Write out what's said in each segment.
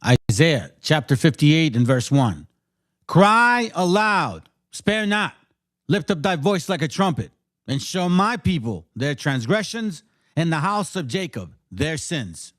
Isaiah chapter 58 and verse 1. Cry aloud, spare not, lift up thy voice like a trumpet, and show my people their transgressions, and the house of Jacob their sins.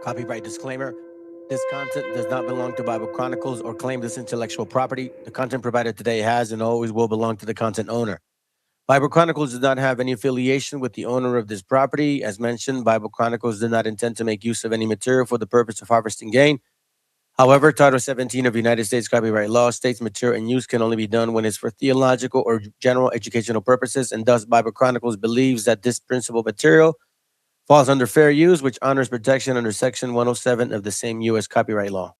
Copyright disclaimer. This content does not belong to Bible Chronicles or claim this intellectual property. The content provided today has and always will belong to the content owner. Bible Chronicles does not have any affiliation with the owner of this property. As mentioned, Bible Chronicles did not intend to make use of any material for the purpose of harvesting gain. However, Title 17 of United States copyright law states material and use can only be done when it's for theological or general educational purposes, and thus Bible Chronicles believes that this principal material falls under fair use, which honors protection under Section 107 of the same U.S. copyright law.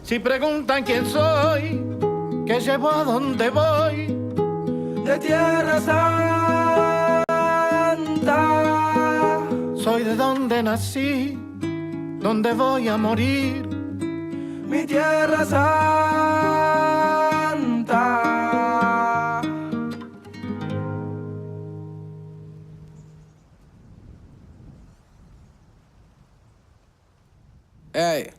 Si preguntan quién soy, qué llevo, a dónde voy, de Tierra Santa. Soy de donde nací, donde voy a morir, mi Tierra Santa. Hey.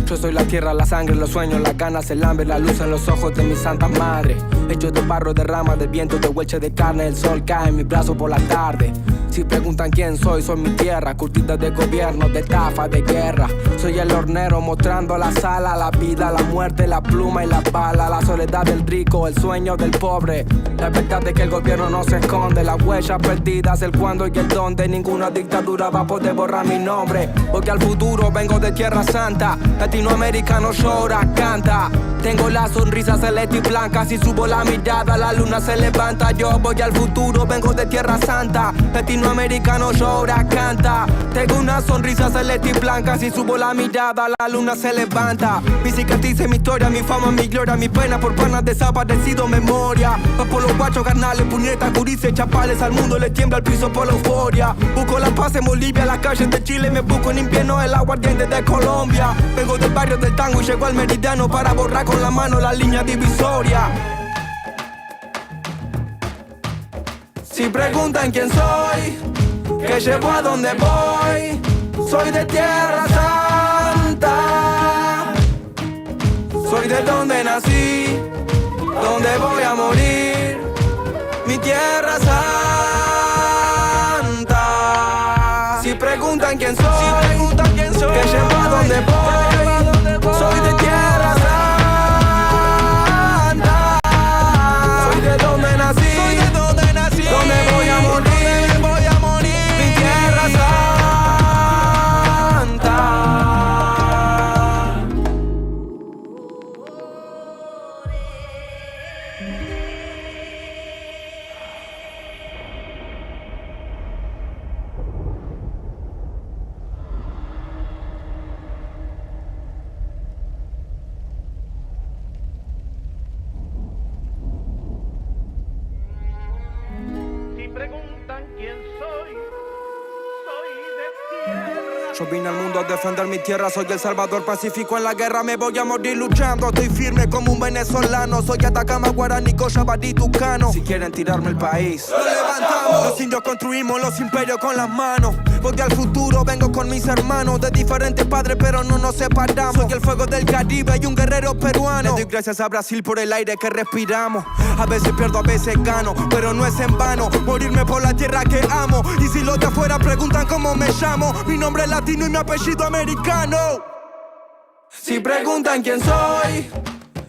Yo soy la tierra, la sangre, los sueños, las ganas, el hambre, la luz en los ojos de mi santa madre. Hecho de barro, de rama, de viento, de hueche de carne, el sol cae en mi brazo por la tarde. Si preguntan quién soy mi tierra, curtida de gobierno, de estafa, de guerra. Soy el hornero mostrando la sala, la vida, la muerte, la pluma y la bala. La soledad del rico, el sueño del pobre. La verdad es que el gobierno no se esconde. Las huellas perdidas, el cuándo y el dónde. Ninguna dictadura va a poder borrar mi nombre. Porque al futuro vengo de Tierra Santa. Latinoamericano llora, canta. Tengo la sonrisa celeste y blanca. Si subo la mirada, la luna se levanta. Yo voy al futuro, vengo de Tierra Santa. Latinoamericano llora, canta. Tengo una sonrisa celeste y blanca. Si subo la mirada, la luna se levanta. Mi cicatriz, mi historia, mi fama, mi gloria. Mi pena por panas desaparecido, memoria. Va por los guachos, carnales, puñetas, gurises, chapales. Al mundo le tiembla el piso por la euforia. Busco la paz en Bolivia, las calles de Chile. Me busco en invierno el aguardiente de Colombia. Vengo del barrio del tango y llego al meridiano para borrar con la mano la línea divisoria. Si preguntan quién soy, qué llevo, a dónde voy, soy de Tierra Santa. Soy de donde nací, donde voy a morir, mi Tierra Santa. Si preguntan quién soy, qué llevo, a dónde voy, soy de Tierra Santa. Soy de donde nací, donde voy a morir, mi Tierra Santa. Yo vine al mundo a defender mi tierra, soy el salvador pacífico en la guerra, me voy a morir luchando. Estoy firme como un venezolano, soy Atacama, Guaraní, Cochabamba, Tucano. Si quieren tirarme el país, lo levantamos. Los indios construimos los imperios con las manos. Voy al futuro, vengo con mis hermanos, de diferentes padres pero no nos separamos. Soy el fuego del Caribe y un guerrero peruano. Le doy gracias a Brasil por el aire que respiramos. A veces pierdo, a veces gano, pero no es en vano morirme por la tierra que amo. Y si los de afuera preguntan cómo me llamo, mi nombre es latino y mi apellido americano. Si preguntan quién soy,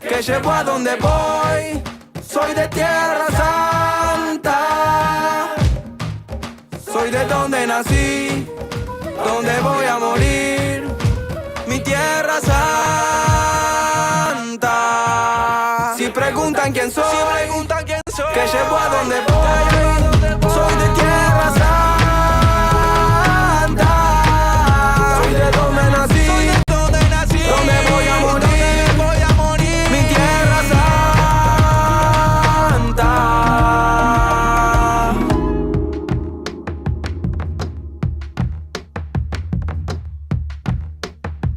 qué llevo, a dónde voy, soy de Tierra Santa. Soy de donde nací, donde voy a morir, mi Tierra Santa. Si preguntan quién soy, qué llevo, a dónde voy, soy de Tierra Santa. Soy de donde nací, donde voy a morir, mi Tierra Santa.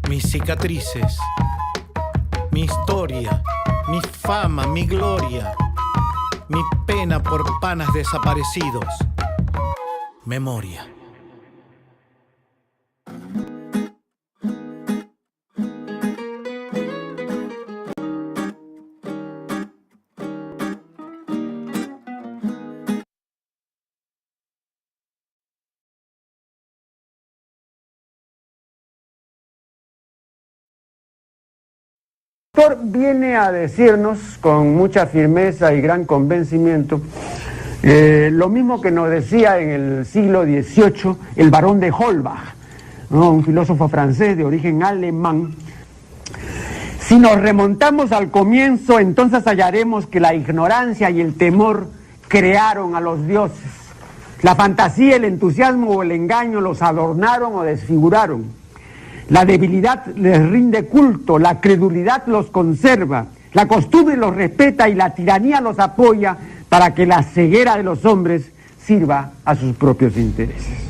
Mis cicatrices, mi historia, mi fama, mi gloria, mi pena por panas desaparecidos, memoria. El autor viene a decirnos con mucha firmeza y gran convencimiento lo mismo que nos decía en el siglo XVIII el barón de Holbach, ¿no? Un filósofo francés de origen alemán. Si nos remontamos al comienzo, entonces hallaremos que la ignorancia y el temor crearon a los dioses. La fantasía, el entusiasmo o el engaño los adornaron o desfiguraron. La debilidad les rinde culto, la credulidad los conserva, la costumbre los respeta y la tiranía los apoya para que la ceguera de los hombres sirva a sus propios intereses.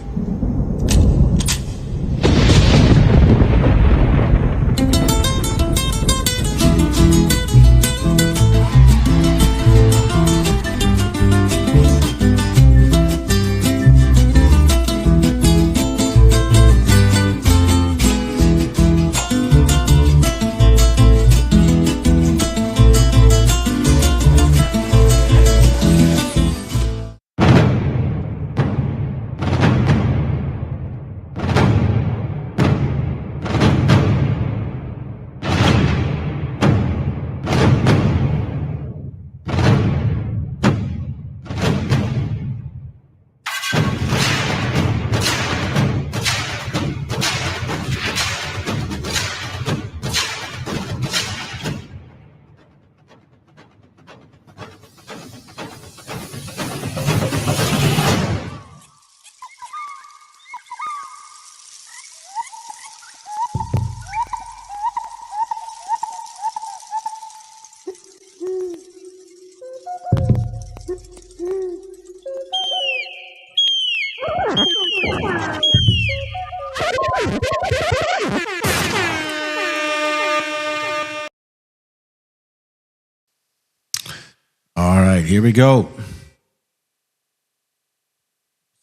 All right, here we go.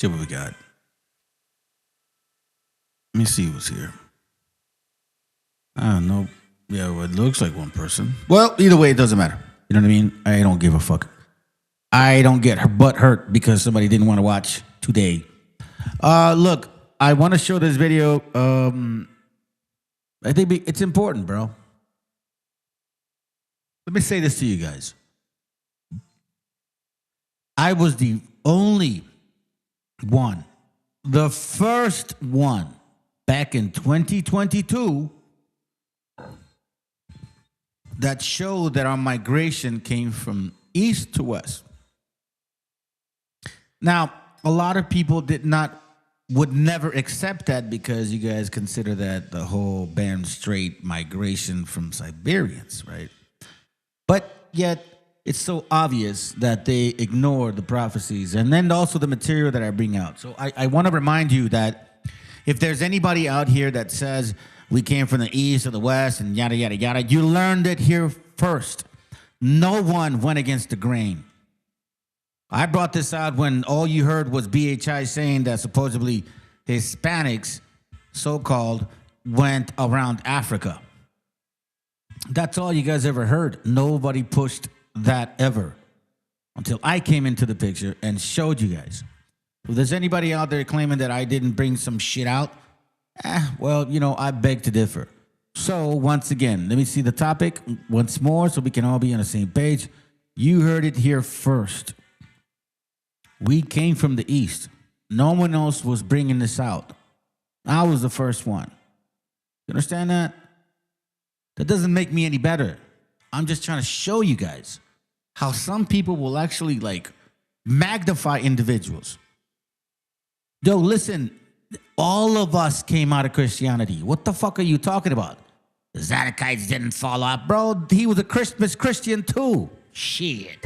See what we got. Let me see what's here. I don't know. Yeah, well, it looks like one person. Well, either way, it doesn't matter. You know what I mean? I don't give a fuck. I don't get her butt hurt because somebody didn't want to watch today. Look, I want to show this video. I think it's important, bro. Let me say this to you guys. I was the only one, the first one back in 2022 that showed that our migration came from east to west. Now, a lot of people would never accept that because you guys consider that the whole Bering Strait migration from Siberians, right? But yet, it's so obvious that they ignore the prophecies and then also the material that I bring out. So I want to remind you that If there's anybody out here that says we came from the east or the west and yada, yada, yada, you learned it here first. No one went against the grain. I brought this out when all you heard was BHI saying that supposedly Hispanics, so-called, went around Africa. That's all you guys ever heard. Nobody pushed that ever until I came into the picture and showed you guys. If there's anybody out there claiming that I didn't bring some shit out, well, I beg to differ. So once again, let me see the topic once more so we can all be on the same page. You heard it here first. We came from the east. No one else was bringing this out. I was the first one. You understand that? That doesn't make me any better. I'm just trying to show you guys how some people will actually magnify individuals. Yo, listen, all of us came out of Christianity. What the fuck are you talking about? The Zadokites didn't fall off. Bro, he was a Christmas Christian too. Shit.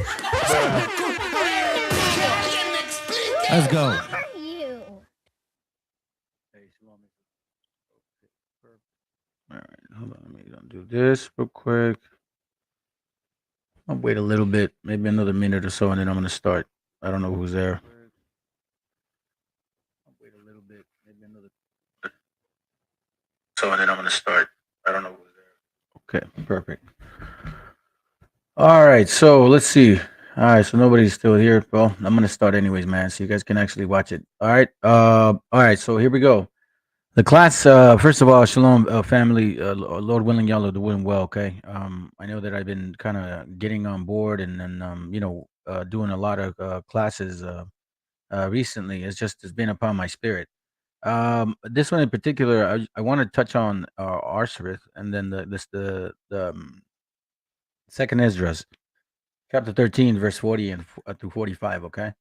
Let's go. Who are you? All right, hold on. Let me do this real quick. I'll wait a little bit, maybe another minute or so, and then I'm going to start. I don't know who's there. I'll wait a little bit, maybe another. So, and then I'm going to start. I don't know who's there. Okay, perfect. All right, so let's see. All right, so nobody's still here. Well, I'm going to start anyways, man, so you guys can actually watch it. All right, so here we go. The class, first of all, shalom, family. Lord willing, y'all are doing well, okay? I know that I've been kind of getting on board and then, doing a lot of classes recently. It's been upon my spirit. This one in particular, I want to touch on Arsarith and then the second Esdras, chapter 13, verse 40 and through 45, okay?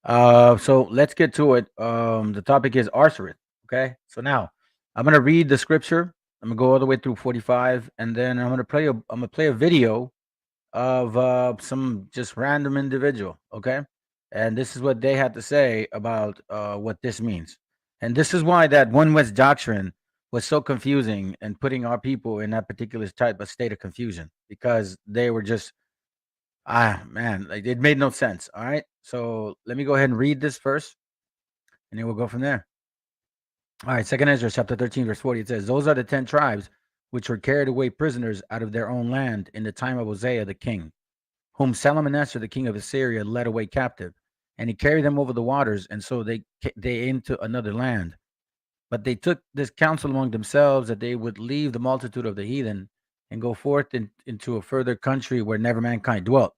So let's get to it. The topic is Arsarith. Okay, so now I'm gonna read the scripture. I'm gonna go all the way through 45, and then I'm gonna play a video of some just random individual. Okay, and this is what they had to say about what this means, and this is why that One West doctrine was so confusing and putting our people in that particular type of state of confusion because they were just it made no sense. All right, so let me go ahead and read this first, and then we'll go from there. All right, Second Ezra, chapter 13, verse 40, it says, "Those are the 10 tribes which were carried away prisoners out of their own land in the time of Hosea the king, whom Salmanassar the king of Assyria led away captive. And he carried them over the waters, and so they into another land. But they took this counsel among themselves that they would leave the multitude of the heathen and go forth into a further country where never mankind dwelt,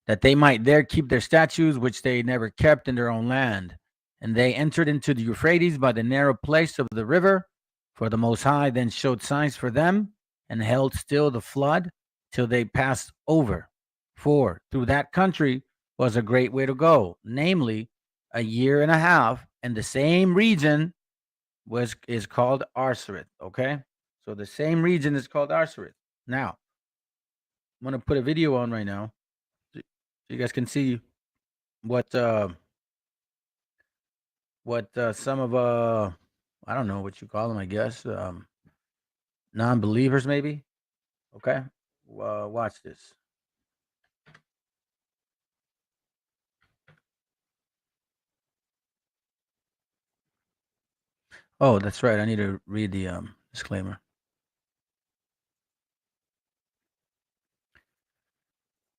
that they might there keep their statutes which they never kept in their own land. And they entered into the Euphrates by the narrow place of the river, for the Most High then showed signs for them and held still the flood till they passed over. For through that country was a great way to go, namely a year and a half, and the same region is called Arsarith." Okay, so the same region is called Arsarith. Now, I'm gonna put a video on right now, so you guys can see what some of I don't know what you call them, I guess non-believers maybe. Okay, watch this. Oh, that's right, I need to read the disclaimer.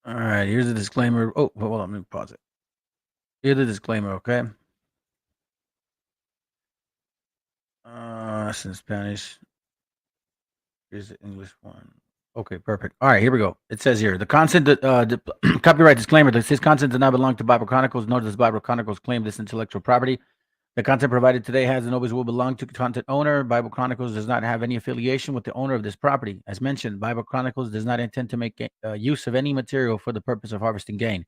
All right, here's the disclaimer. Oh, hold on, let me pause it. Here's the disclaimer, okay? It's in Spanish. Here's the English one. Okay, perfect. All right, here we go. It says here, the content, the copyright disclaimer, this content does not belong to Bible Chronicles, nor does Bible Chronicles claim this intellectual property. The content provided today has and always will belong to the content owner. Bible Chronicles does not have any affiliation with the owner of this property. As mentioned, Bible Chronicles does not intend to make use of any material for the purpose of harvesting gain.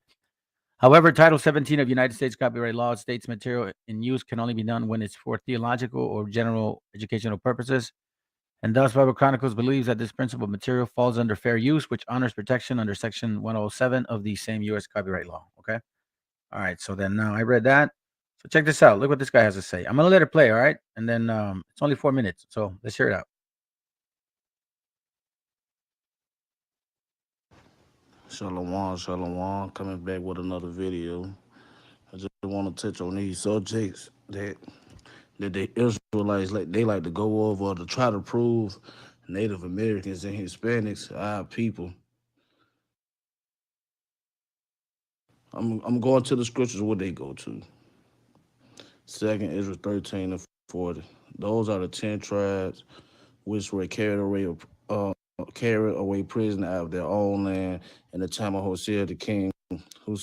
However, Title 17 of United States copyright law states material in use can only be done when it's for theological or general educational purposes. And thus, Bible Chronicles believes that this principle of material falls under fair use, which honors protection under Section 107 of the same U.S. copyright law. Okay. All right. So then now I read that. So check this out. Look what this guy has to say. I'm gonna let it play, all right? And then it's only 4 minutes, so let's hear it out. Shalom, coming back with another video. I just want to touch on these subjects that the Israelites like to go over to try to prove Native Americans and Hispanics our people. I'm going to the scriptures where they go to. 2nd Israel 13 and 40. Those are the 10 tribes which were carried away prisoner out of their own land in the time of Hosea the king, who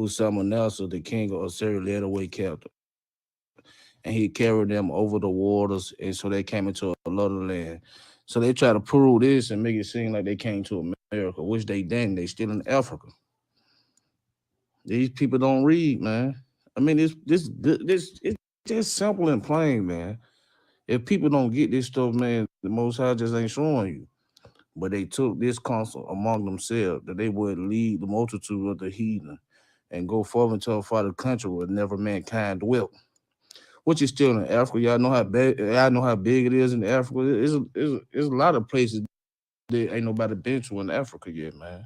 Salmonelsa, the king of Assyria, led away captive. And he carried them over the waters, and so they came into a lot of land. So they try to prove this and make it seem like they came to America, which they didn't. They still in Africa. These people don't read, man. I mean, it's just simple and plain, man. If people don't get this stuff, man, the Most High just ain't showing you. But they took this counsel among themselves that they would lead the multitude of the heathen and go forth into a farther country where never mankind dwelt, which is still in Africa. Y'all know how big it is in Africa. It's a lot of places that ain't nobody been to in Africa yet, man.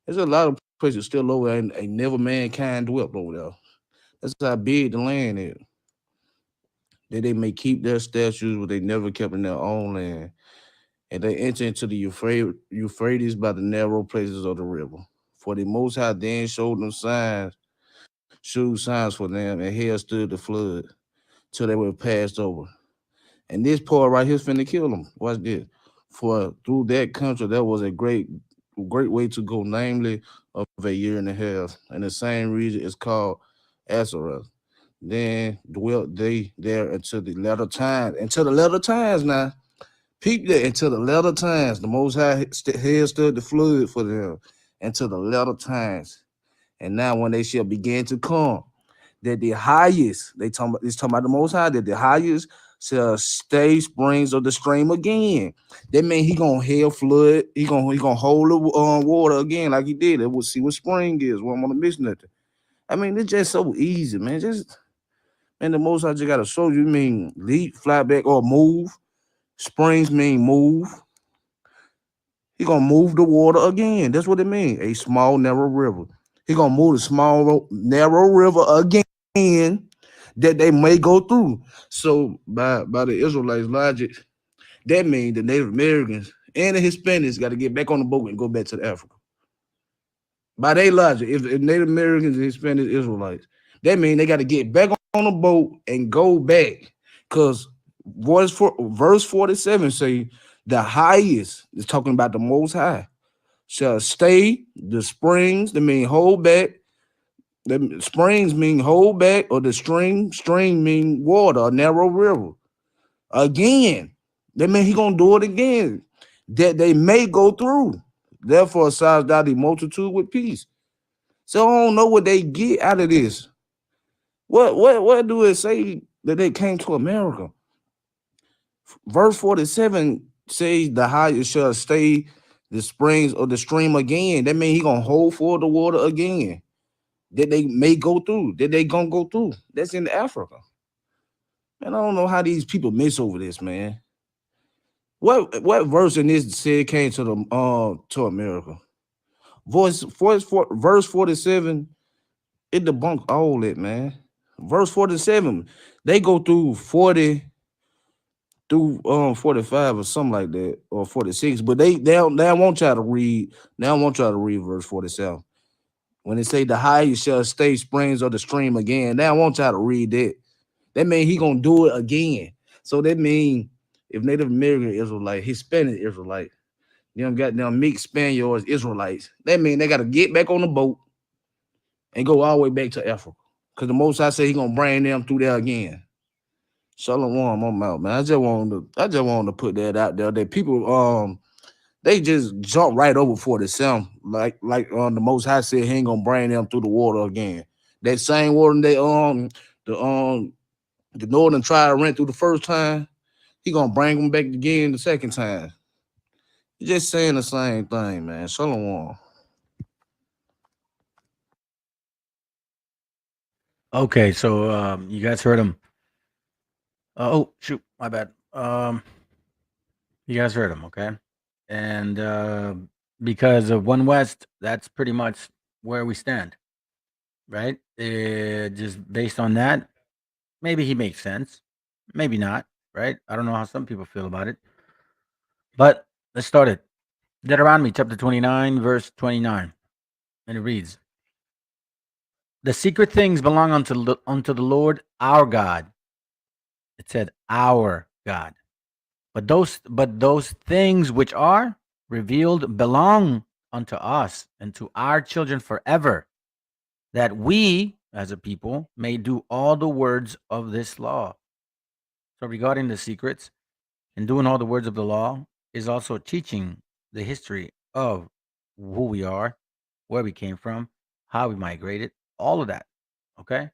There's a lot of places still over there ain't never mankind dwelt over there. That's how big the land is. That they may keep their statues, but they never kept in their own land. And they enter into the Euphrates by the narrow places of the river. For the Most High then showed signs for them, and hell stood the flood till they were passed over. And this part right here is finna kill them. Watch this. For through that country there was a great way to go, namely of a year and a half. And the same region is called Azareth. Then dwelt they there until the latter times. Until the latter times now. Peep that, until the latter times. The Most High hell stood the flood for them until the latter times. And now when they shall begin to come, that the highest, it's talking about the Most High, that the highest shall stay springs of the stream again. That means he gonna hell flood, he gonna hold the water again like he did. And we'll see what spring is. We don't want to miss nothing. I mean, it's just so easy, man. And the Most High just gotta show you. Mean leap, fly back, or move. Springs mean move. He gonna move the water again. That's what it means. A small, narrow river. He gonna move the small, narrow river again that they may go through. So by the Israelites' logic, that means the Native Americans and the Hispanics got to get back on the boat and go back to Africa. By their logic, if Native Americans and Hispanic Israelites, that means they got to get back on the boat and go back. Because verse 47 say the highest is talking about the Most High shall stay the springs. That mean hold back. The springs mean hold back, or the stream mean water, a narrow river. Again, that mean he gonna do it again. That they may go through. Therefore, size thou the multitude with peace. So I don't know what they get out of this. What do it say that they came to America? Verse 47 says the highest shall stay the springs of the stream again. That means he gonna hold for the water again. That they may go through. That they gonna go through. That's in Africa. And I don't know how these people miss over this, man. What verse in this said came to America? Verse 47, it debunks all that, man. Verse 47, they go through 40 through 45 or something like that, or 46, but they don't want y'all to read. They don't want y'all to read verse 47. When they say the highest shall stay springs of the stream again, they don't want y'all to read that. That means he gonna do it again. So that means if Native American Israelite, Hispanic Israelite, them goddamn mixed Spaniards, Israelites, that means they gotta get back on the boat and go all the way back to Africa. Because the Most High say he gonna bring them through there again. Shalom, I'm out, man. I just wanted to put that out there. That people they just jump right over 47. Like the Most High said he ain't gonna bring them through the water again. That same water they the northern tribe ran through the first time, he gonna bring them back again the second time. You're just saying the same thing, man. Shalom. Okay, so you guys heard him. Oh shoot, my bad. You guys heard him, okay? And because of One West, that's pretty much where we stand, right? Just based on that, maybe he makes sense, maybe not, right? I don't know how some people feel about it, but let's start it. Deuteronomy chapter 29, verse 29, and it reads: "The secret things belong unto the Lord our God." It said, "Our God." But those things which are revealed belong unto us and to our children forever, that we as a people may do all the words of this law. So regarding the secrets and doing all the words of the law is also teaching the history of who we are, where we came from, how we migrated, all of that. Okay?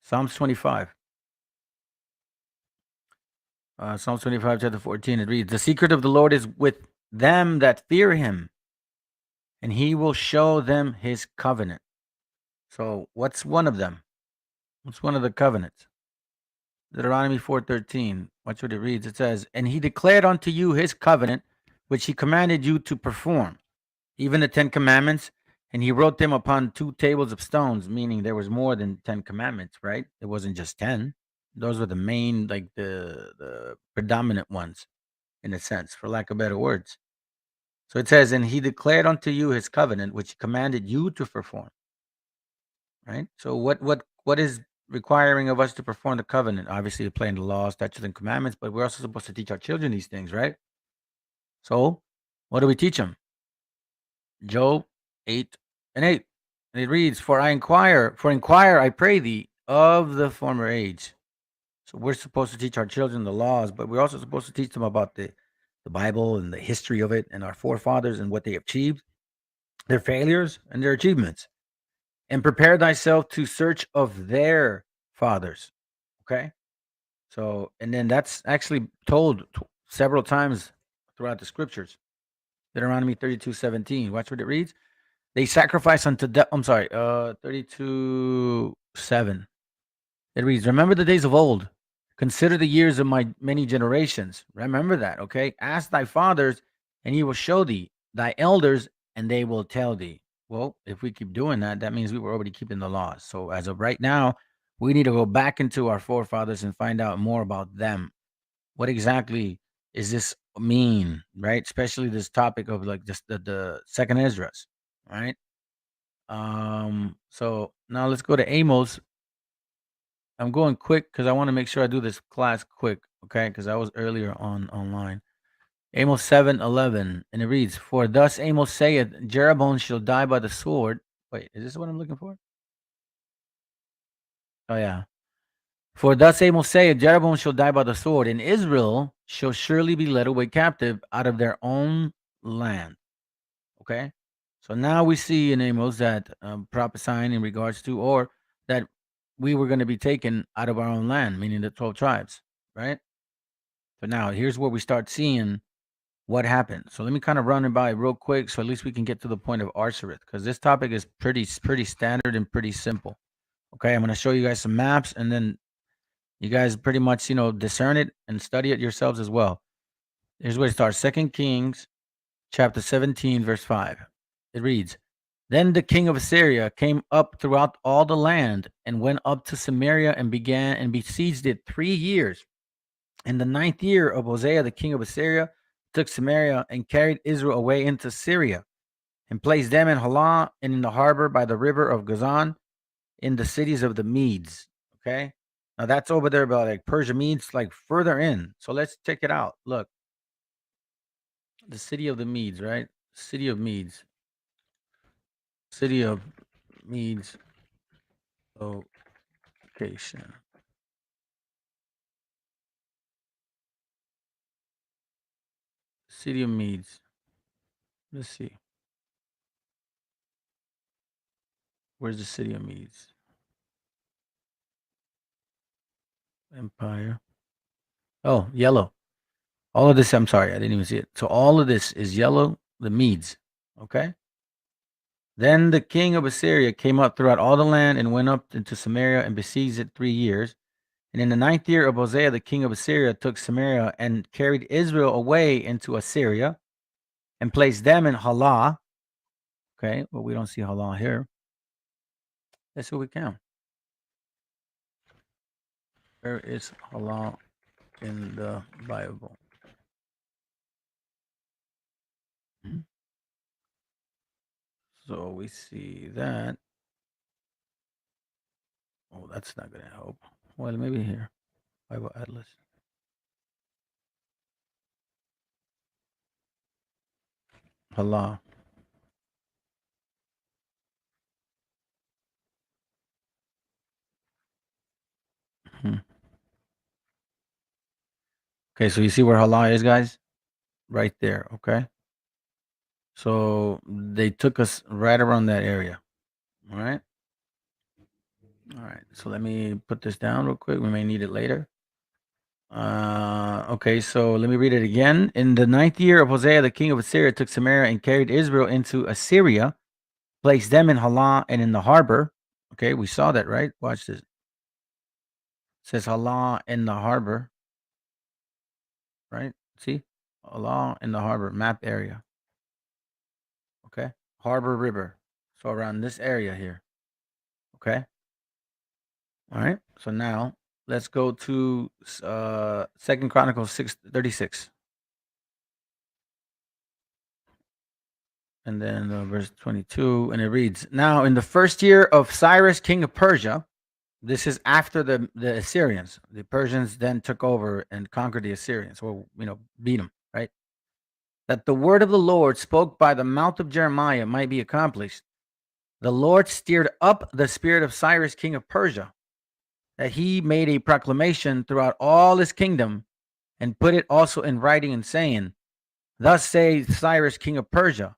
Psalms 25. Psalms 25, chapter 14, it reads, "The secret of the Lord is with them that fear him, and he will show them his covenant." So, what's one of them? What's one of the covenants? Deuteronomy 4:13. Watch what it reads. It says, "And he declared unto you his covenant, which he commanded you to perform, even the 10 commandments, and he wrote them upon 2 tables of stones," meaning there was more than 10 commandments, right? It wasn't just 10. Those were the main, like the predominant ones, in a sense, for lack of better words. So it says, "And he declared unto you his covenant, which he commanded you to perform." Right. So what is requiring of us to perform the covenant? Obviously, to play in the laws, statutes, and commandments, but we're also supposed to teach our children these things, right? So what do we teach them? Job 8:8, and it reads, "For inquire, I pray thee, of the former age." So we're supposed to teach our children the laws, but we're also supposed to teach them about the Bible and the history of it and our forefathers and what they achieved, their failures and their achievements, and prepare thyself to search of their fathers. Okay. So, and then that's actually told several times throughout the scriptures. Deuteronomy 32:17. Watch what it reads. They sacrifice unto I'm sorry, 32:7. It reads, "Remember the days of old. Consider the years of my many generations." Remember that, okay? "Ask thy fathers, and he will show thee, thy elders, and they will tell thee." Well, if we keep doing that, that means we were already keeping the laws. So as of right now, we need to go back into our forefathers and find out more about them. What exactly is this mean, right? Especially this topic of like just the second Esdras, right? So now let's go to Amos. I'm going quick because I want to make sure I do this class quick, okay? Because I was earlier online. Amos 7:11, and it reads, "For thus Amos saith, Jeroboam shall die by the sword." Wait, is this what I'm looking for? Oh yeah. "For thus Amos saith, Jeroboam shall die by the sword, and Israel shall surely be led away captive out of their own land." Okay, so now we see in Amos that prophesying in regards to, or that we were going to be taken out of our own land, meaning the 12 tribes, right? So now here's where we start seeing what happened. So let me kind of run it by real quick, so at least we can get to the point of Arsareth, because this topic is pretty standard and pretty simple. Okay, I'm going to show you guys some maps, and then you guys pretty much discern it and study it yourselves as well. Here's where it starts. 2 Kings chapter 17, verse 5. It reads, "Then the king of Assyria came up throughout all the land and went up to Samaria and began and besieged it 3 years. In the 9th year of Hosea, the king of Assyria took Samaria and carried Israel away into Syria and placed them in Halah and in the harbor by the river of Gazan in the cities of the Medes." Okay. Now that's over there about like Persia Medes, like further in. So let's check it out. Look, the city of the Medes, right? City of Medes. City of Medes location. City of Medes. Let's see. Where's the city of Medes? Empire. Oh, yellow. All of this, I'm sorry, I didn't even see it. So all of this is yellow, the Medes. Okay. Then the king of Assyria came up throughout all the land and went up into Samaria and besieged it 3 years. And in the 9th year of Hosea, the king of Assyria took Samaria and carried Israel away into Assyria and placed them in Halah. Okay, well, we don't see Halah here. Let's see what we can. Where is Halah in the Bible? So we see that. Oh, that's not going to help. Well, maybe here. Bible Atlas. Halah. Okay, so you see where Halah is, guys? Right there, okay? So they took us right around that area. All right. All right. So let me put this down real quick. We may need it later. Okay, so let me read it again. In the 9th year of Hosea, the king of Assyria took Samaria and carried Israel into Assyria, placed them in Halah and in the harbor. Okay, we saw that, right? Watch this. It says Halah in the harbor, right? See? Halah in the harbor, map area. Okay, harbor river. So around this area here. Okay. All right. So now let's go to 2nd Chronicles 6:36. And then verse 22, and it reads, now in the 1st year of Cyrus, king of Persia, this is after the Assyrians. The Persians then took over and conquered the Assyrians, or, beat them, right? That the word of the Lord spoke by the mouth of Jeremiah might be accomplished. The Lord stirred up the spirit of Cyrus, king of Persia, that he made a proclamation throughout all his kingdom and put it also in writing and saying, thus says Cyrus, king of Persia,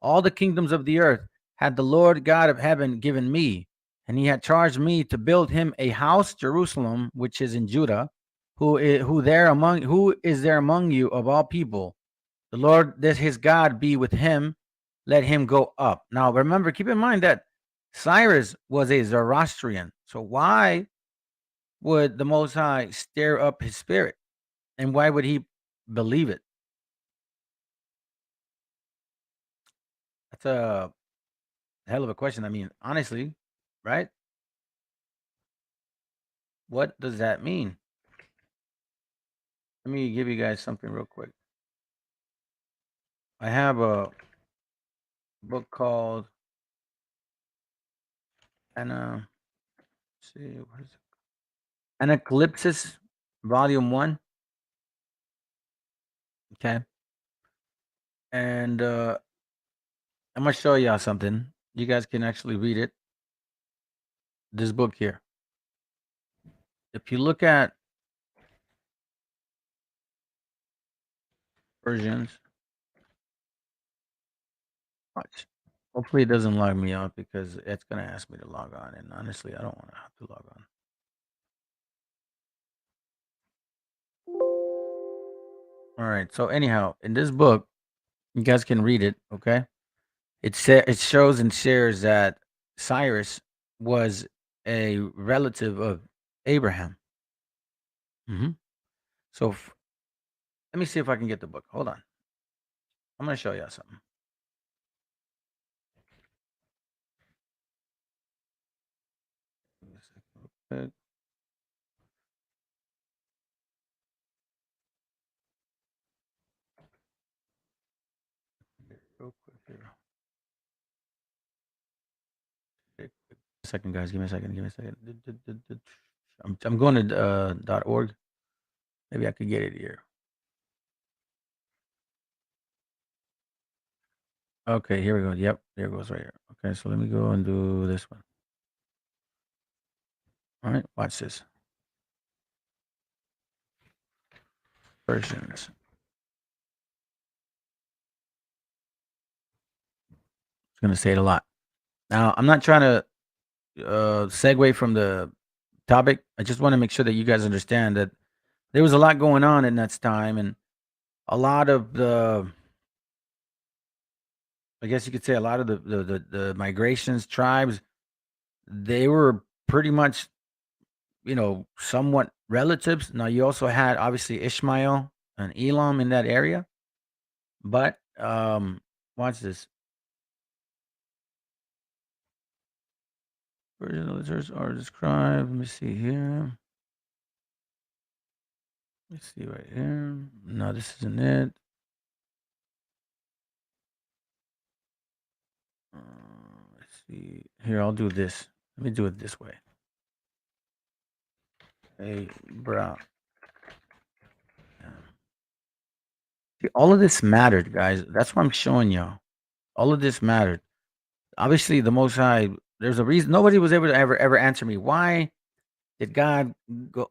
all the kingdoms of the earth had the Lord God of heaven given me, and he had charged me to build him a house, Jerusalem, which is in Judah, who is there among you of all people. The Lord, that his God be with him, let him go up. Now remember, keep in mind that Cyrus was a Zoroastrian. So why would the Most High stir up his spirit? And why would he believe it? That's a hell of a question. I mean, honestly, right? What does that mean? Let me give you guys something real quick. I have a book called Eclipsis, Volume 1. Okay. And I'm going to show y'all something. You guys can actually read it. This book here. If you look at versions, watch. Hopefully it doesn't log me out because it's going to ask me to log on. And honestly, I don't want to have to log on. All right. So anyhow, in this book, you guys can read it. Okay. It shows and shares that Cyrus was a relative of Abraham. So let me see if I can get the book. Hold on. I'm going to show you something. Real quick here. A second, guys. Give me a second. I'm going to .org. Maybe I could get it here. Okay, here we go. Yep, there it goes right here. Okay, so let me go and do this one. All right, watch this. Versions. It's going to say it a lot. Now, I'm not trying to segue from the topic. I just want to make sure that you guys understand that there was a lot going on in that time, and a lot of the I guess you could say a lot of the migrations, tribes, they were pretty much, somewhat relatives. Now you also had obviously Ishmael and Elam in that area, but watch this. Virgin villagers are described. Let me see here. Let's see right here. No, this isn't it. Let's see. Here, I'll do this. Let me do it this way. Hey, bro. See, all of this mattered, guys. That's what I'm showing y'all. All of this mattered. Obviously, the Most High. There's a reason nobody was able to ever answer me. Why did God go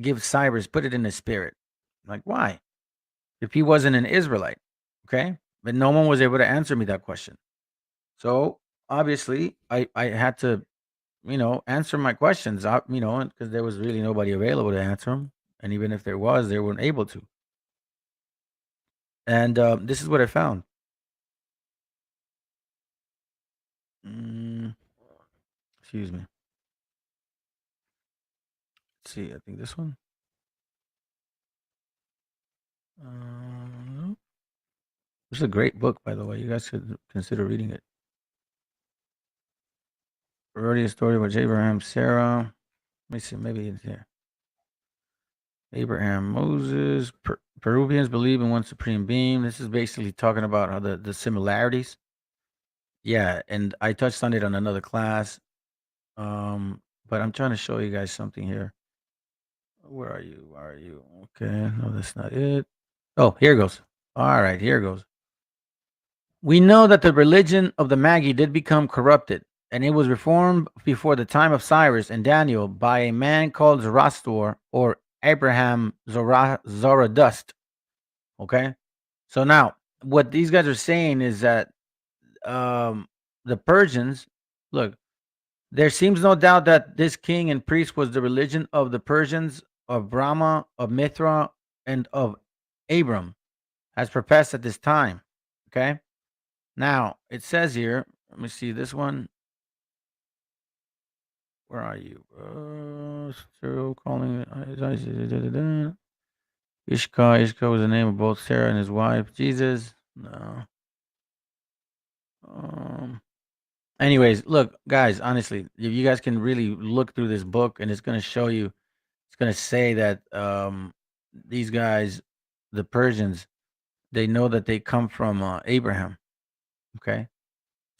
give Cyrus, put it in his spirit? Like, why? If he wasn't an Israelite, okay? But no one was able to answer me that question. So obviously, I had to, answer my questions, because there was really nobody available to answer them, and even if there was, they weren't able to. And this is what I found. Excuse me. Let's see. I think this one. Nope. This is a great book, by the way. You guys should consider reading it. Already a story about Abraham, Sarah. Let me see. Maybe it's here. Abraham, Moses. Peruvians believe in one supreme being. This is basically talking about how the similarities. Yeah, and I touched on it on another class. But I'm trying to show you guys something here. Where are you? Where are you? Okay, no, that's not it. Oh, here goes. All right, here goes. We know that the religion of the Magi did become corrupted, and it was reformed before the time of Cyrus and Daniel by a man called Zoroaster or Abraham Zoroaster. Okay, so now what these guys are saying is that the Persians, look, there seems no doubt that this king and priest was the religion of the Persians, of Brahma, of Mithra, and of Abram, as professed at this time. Okay. Now it says here, let me see this one. Where are you? Still calling it Ishka was the name of both Sarah and his wife. Jesus. No. Anyways, look, guys, honestly, if you guys can really look through this book, and it's going to show you, it's going to say that these guys, the Persians, they know that they come from Abraham. Okay.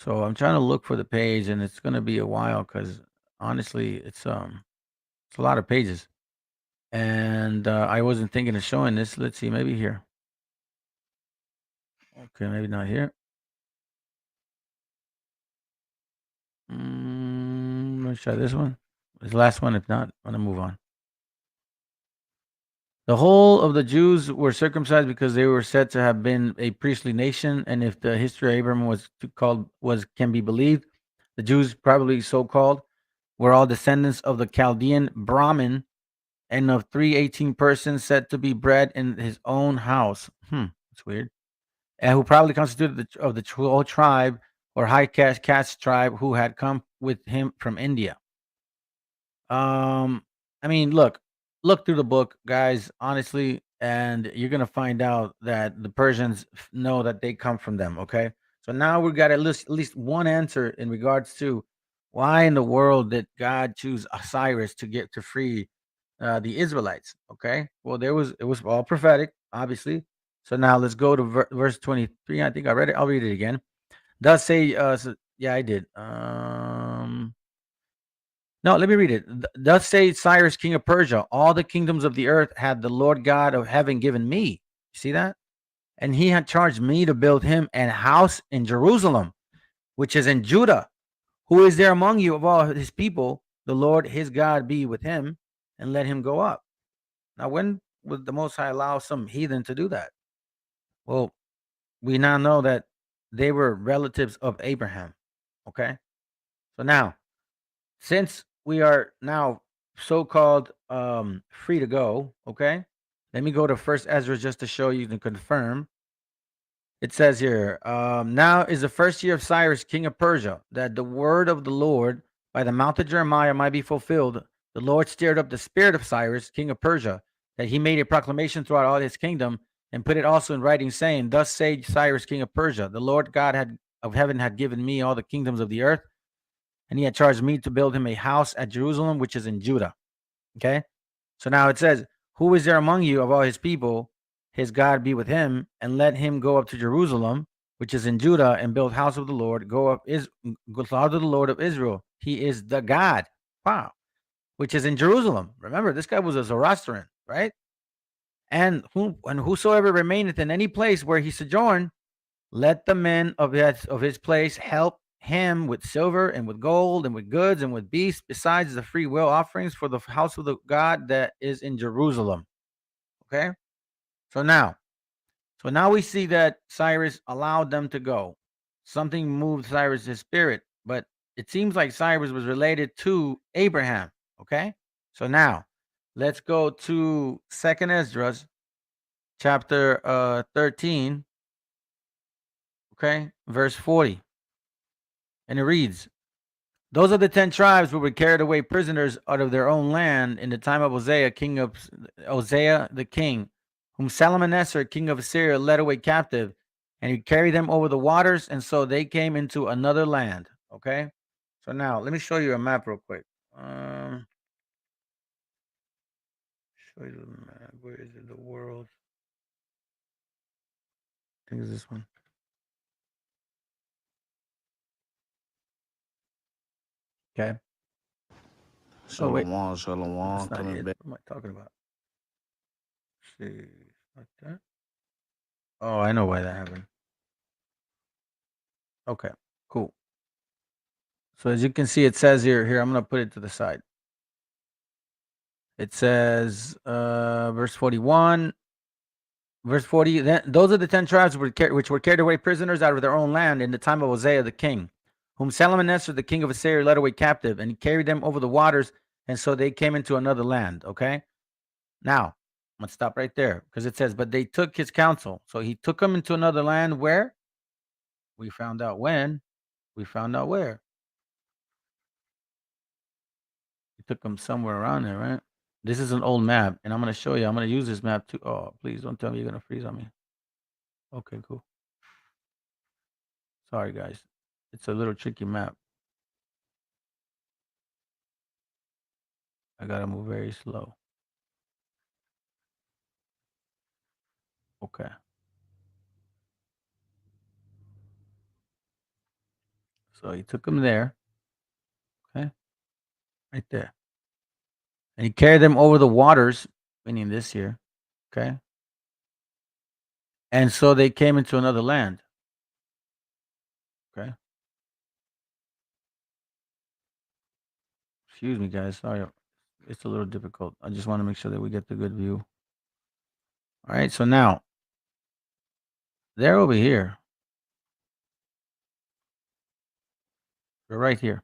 So I'm trying to look for the page, and it's going to be a while because honestly, it's a lot of pages, and I wasn't thinking of showing this. Let's see, maybe here. Okay, maybe not here. Let's try this one. This the last one. If not, I'm gonna move on. The whole of the Jews were circumcised because they were said to have been a priestly nation, and if the history of Abraham can be believed, the Jews, probably so called, were all descendants of the Chaldean Brahmin, and of 318 persons said to be bred in his own house. That's weird. And who probably constituted the whole tribe or high caste tribe who had come with him from India. I mean, look through the book, guys, honestly, and you're gonna find out that the Persians know that they come from them. Okay, so now we've got at least one answer in regards to why in the world did God choose Cyrus to free the Israelites. Okay, well, it was all prophetic, obviously. So now let's go to verse 23. I think I read it. I'll read it again. Does say, yeah, I did. No, let me read it. Thus say Cyrus, king of Persia, all the kingdoms of the earth had the Lord God of heaven given me. You see that? And he had charged me to build him an house in Jerusalem, which is in Judah. Who is there among you of all his people? The Lord his God be with him, and let him go up. Now, when would the Most High allow some heathen to do that? Well, we now know that they were relatives of Abraham. Okay? So now, since we are now so-called free to go, okay? Let me go to First Ezra just to show you and confirm It says here, now is the first year of Cyrus, king of Persia, that the word of the Lord by the mouth of Jeremiah might be fulfilled. The Lord stirred up the spirit of Cyrus, king of Persia, that he made a proclamation throughout all his kingdom and put it also in writing, saying, thus says Cyrus, king of Persia, the Lord God of heaven had given me all the kingdoms of the earth, and he had charged me to build him a house at Jerusalem, which is in Judah. Okay? So now it says, who is there among you of all his people? His God be with him, and let him go up to Jerusalem, which is in Judah, and build house of the Lord. Go out to the Lord of Israel. He is the God. Wow. Which is in Jerusalem. Remember, this guy was a Zoroastrian, right? And whosoever remaineth in any place where he sojourned, let the men of his place help him with silver and with gold and with goods and with beasts, besides the free will offerings for the house of the God that is in Jerusalem. Okay? So now we see that Cyrus allowed them to go. Something moved Cyrus' spirit, but it seems like Cyrus was related to Abraham. Okay? So now let's go to 2nd Esdras, chapter 13. Okay, verse 40. And it reads, those are the 10 tribes who were carried away prisoners out of their own land in the time of Hosea the king, whom Salmanassar, king of Assyria, led away captive, and he carried them over the waters, and so they came into another land. Okay, so now let me show you a map real quick. Show you the map. Where is it? The world. I think it's this one. Okay. Shalom, That's Shalom, not coming it. back. What am I talking about? Let's see, like that. Oh, I know why that happened. Okay, cool. So as you can see, it says here, I'm going to put it to the side. It says, verse 41, verse 40, those are the 10 tribes which were carried away prisoners out of their own land in the time of Hosea the king, whom Salmanassar, the king of Assyria, led away captive, and he carried them over the waters, and so they came into another land. Okay? Now, I'm going to stop right there, because it says, but they took his counsel. So he took them into another land where? We found out when. We found out where. He took them somewhere around there, right? This is an old map, and I'm going to show you. I'm going to use this map too. Oh, please don't tell me you're going to freeze on me. Okay, cool. Sorry, guys. It's a little tricky map. I got to move very slow. Okay. So he took them there. Okay. Right there. And he carried them over the waters, meaning this here. Okay. And so they came into another land. Okay. Excuse me, guys. Sorry. It's a little difficult. I just want to make sure that we get the good view. All right. So now they're over here. They're right here.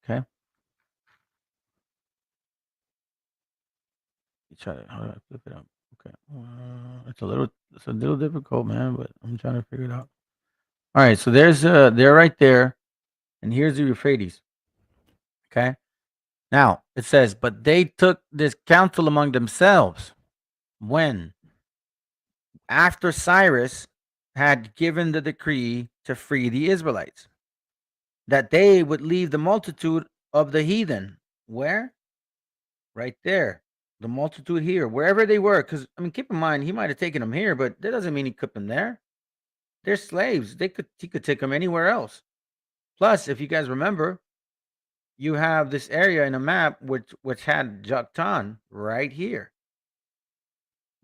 Okay. Try to, how do I flip it up? Okay. It's a little difficult, man, but I'm trying to figure it out. All right. So they're right there. And here's the Euphrates. Okay. Now it says, but they took this counsel among themselves when? After Cyrus had given the decree to free the Israelites, that they would leave the multitude of the heathen. Where? Right there. The multitude here, wherever they were. Because, I mean, keep in mind, he might have taken them here, but that doesn't mean he kept them there. They're slaves. He could take them anywhere else. Plus, if you guys remember, you have this area in a map which had Joktan right here.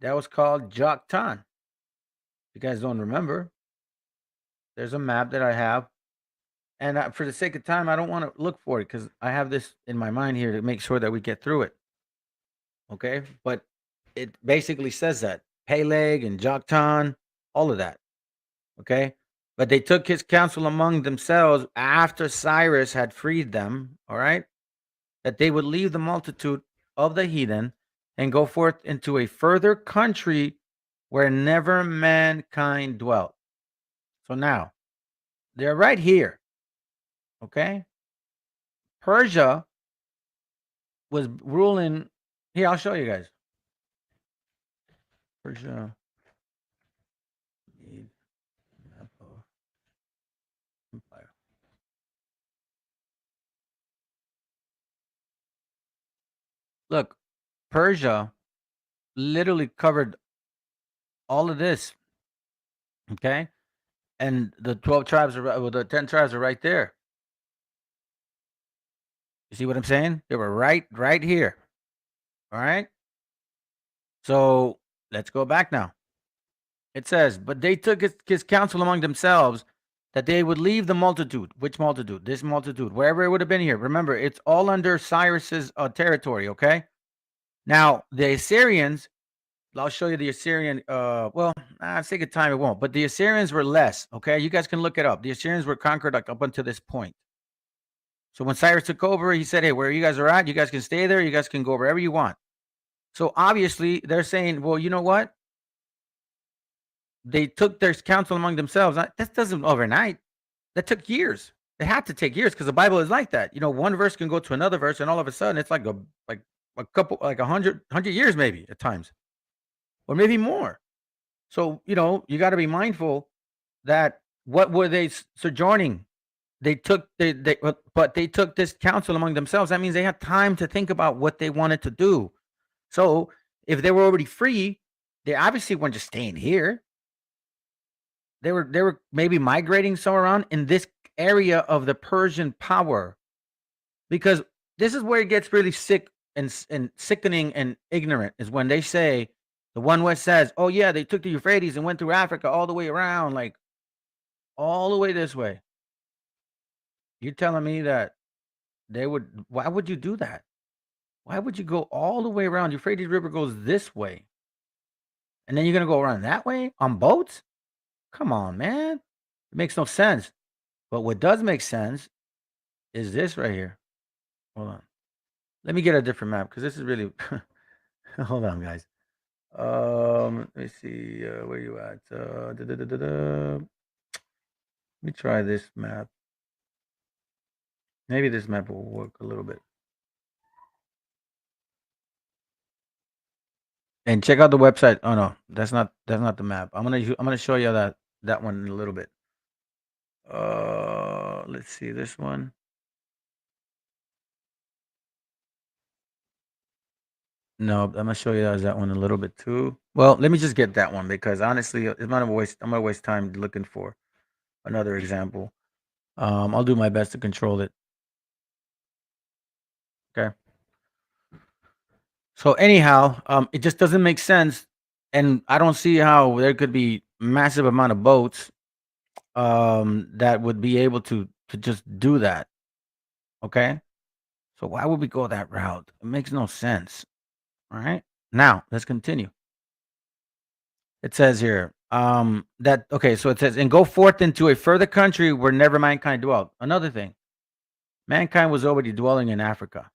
That was called Joktan. If you guys don't remember, there's a map that I have. And for the sake of time, I don't want to look for it because I have this in my mind here to make sure that we get through it. Okay? But it basically says that. Peleg and Joktan, all of that. Okay? But they took his counsel among themselves after Cyrus had freed them, all right? That they would leave the multitude of the heathen and go forth into a further country where never mankind dwelt. So now they're right here. Okay. Persia was ruling. Here, I'll show you guys. Persia. Empire. Look, Persia literally covered all of this. Okay. And the 12 tribes are, well, the 10 tribes are right there. You see what I'm saying? They were right here. All right. So let's go back now. It says, but they took his counsel among themselves that they would leave the multitude. Which multitude? This multitude, wherever it would have been here. Remember, it's all under Cyrus's territory. Okay. Now the Assyrians, I'll show you the Assyrian. Well, sake of time, it won't. But the Assyrians were less. Okay, you guys can look it up. The Assyrians were conquered like up until this point. So when Cyrus took over, he said, "Hey, where you guys are at, you guys can stay there. You guys can go wherever you want." So obviously, they're saying, "Well, you know what? They took their counsel among themselves. That doesn't overnight. That took years. It had to take years because the Bible is like that. You know, one verse can go to another verse, and all of a sudden, it's like a couple, like 100 years maybe at times, or maybe more. So, you know, you got to be mindful that what were they sojourning? They took but they took this counsel among themselves. That means they had time to think about what they wanted to do. So, if they were already free, they obviously weren't just staying here. They were maybe migrating somewhere around in this area of the Persian power, because this is where it gets really sick and sickening and ignorant, is when they say, the one where says, "Oh yeah, they took the Euphrates and went through Africa all the way around, like all the way this way." You're telling me that they would? Why would you do that? Why would you go all the way around? Euphrates River goes this way, and then you're gonna go around that way on boats? Come on, man. It makes no sense. But what does make sense is this right here. Hold on. Let me get a different map because this is really. Hold on, guys. Let me see. Where you at? Let me try this map. Maybe this map will work a little bit. And check out the website. Oh no, that's not the map. I'm gonna show you that one in a little bit. Let's see this one. No, I'm gonna show you that one a little bit too. Well, let me just get that one because honestly, I'm gonna waste time looking for another example. I'll do my best to control it. Okay. So anyhow, it just doesn't make sense, and I don't see how there could be massive amount of boats that would be able to just do that. Okay. So why would we go that route? It makes no sense. All right. Now let's continue. It says here, that okay, so it says, and go forth into a further country where never mankind dwelt. Another thing, mankind was already dwelling in Africa.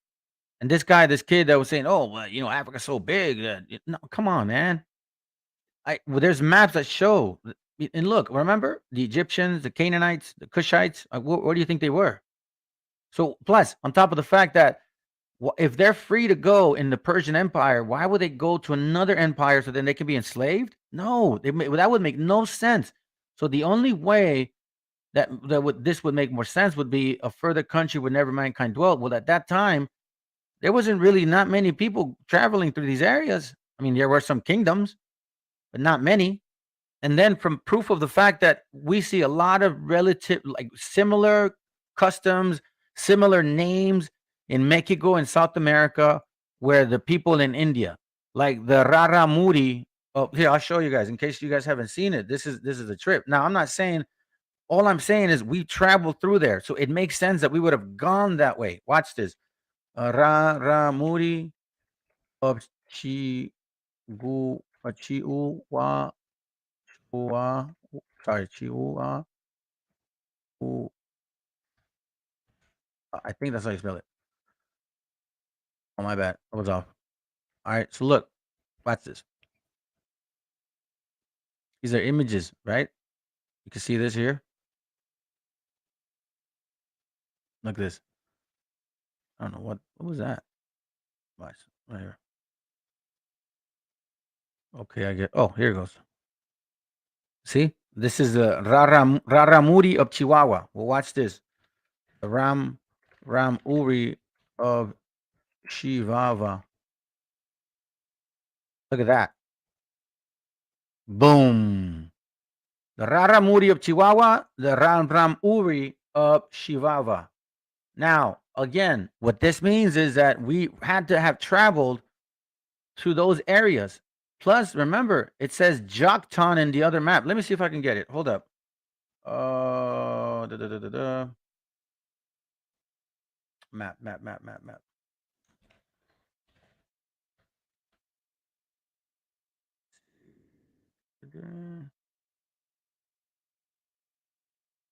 And this kid that was saying, "Oh, well, you know, Africa's so big that no, come on, man." Well, there's maps that show, and look, remember the Egyptians, the Canaanites, the Cushites. What do you think they were? So, plus, on top of the fact that, if they're free to go in the Persian Empire, why would they go to another empire so then they can be enslaved? No, that would make no sense. So the only way this would make more sense would be a further country where never mankind dwelt. Well, at that time, there wasn't really not many people traveling through these areas. I mean, there were some kingdoms, but not many. And then from proof of the fact that we see a lot of relative, like similar customs, similar names in Mexico and South America, where the people in India, like the Raramuri. Oh, here, I'll show you guys in case you guys haven't seen it. This is a trip. Now, I'm not saying, all I'm saying is we traveled through there. So it makes sense that we would have gone that way. Watch this. Raramuri of Chiu Chiu sorry, Chihuahua. I think that's how you spell it. Oh, my bad. I was off. All right. So look, watch this. These are images, right? You can see this here. Look at this. I don't know what was that. Watch right here. Okay, I get. Oh, here it goes. See, this is the Raramuri of Chihuahua. Well, watch this. The Ramuri of Chihuahua. Look at that. Boom. The Raramuri of Chihuahua, the Ramuri of Chihuahua. Now, again, what this means is that we had to have traveled to those areas. Plus, remember, it says Joktan in the other map. Let me see if I can get it. Hold up. Map.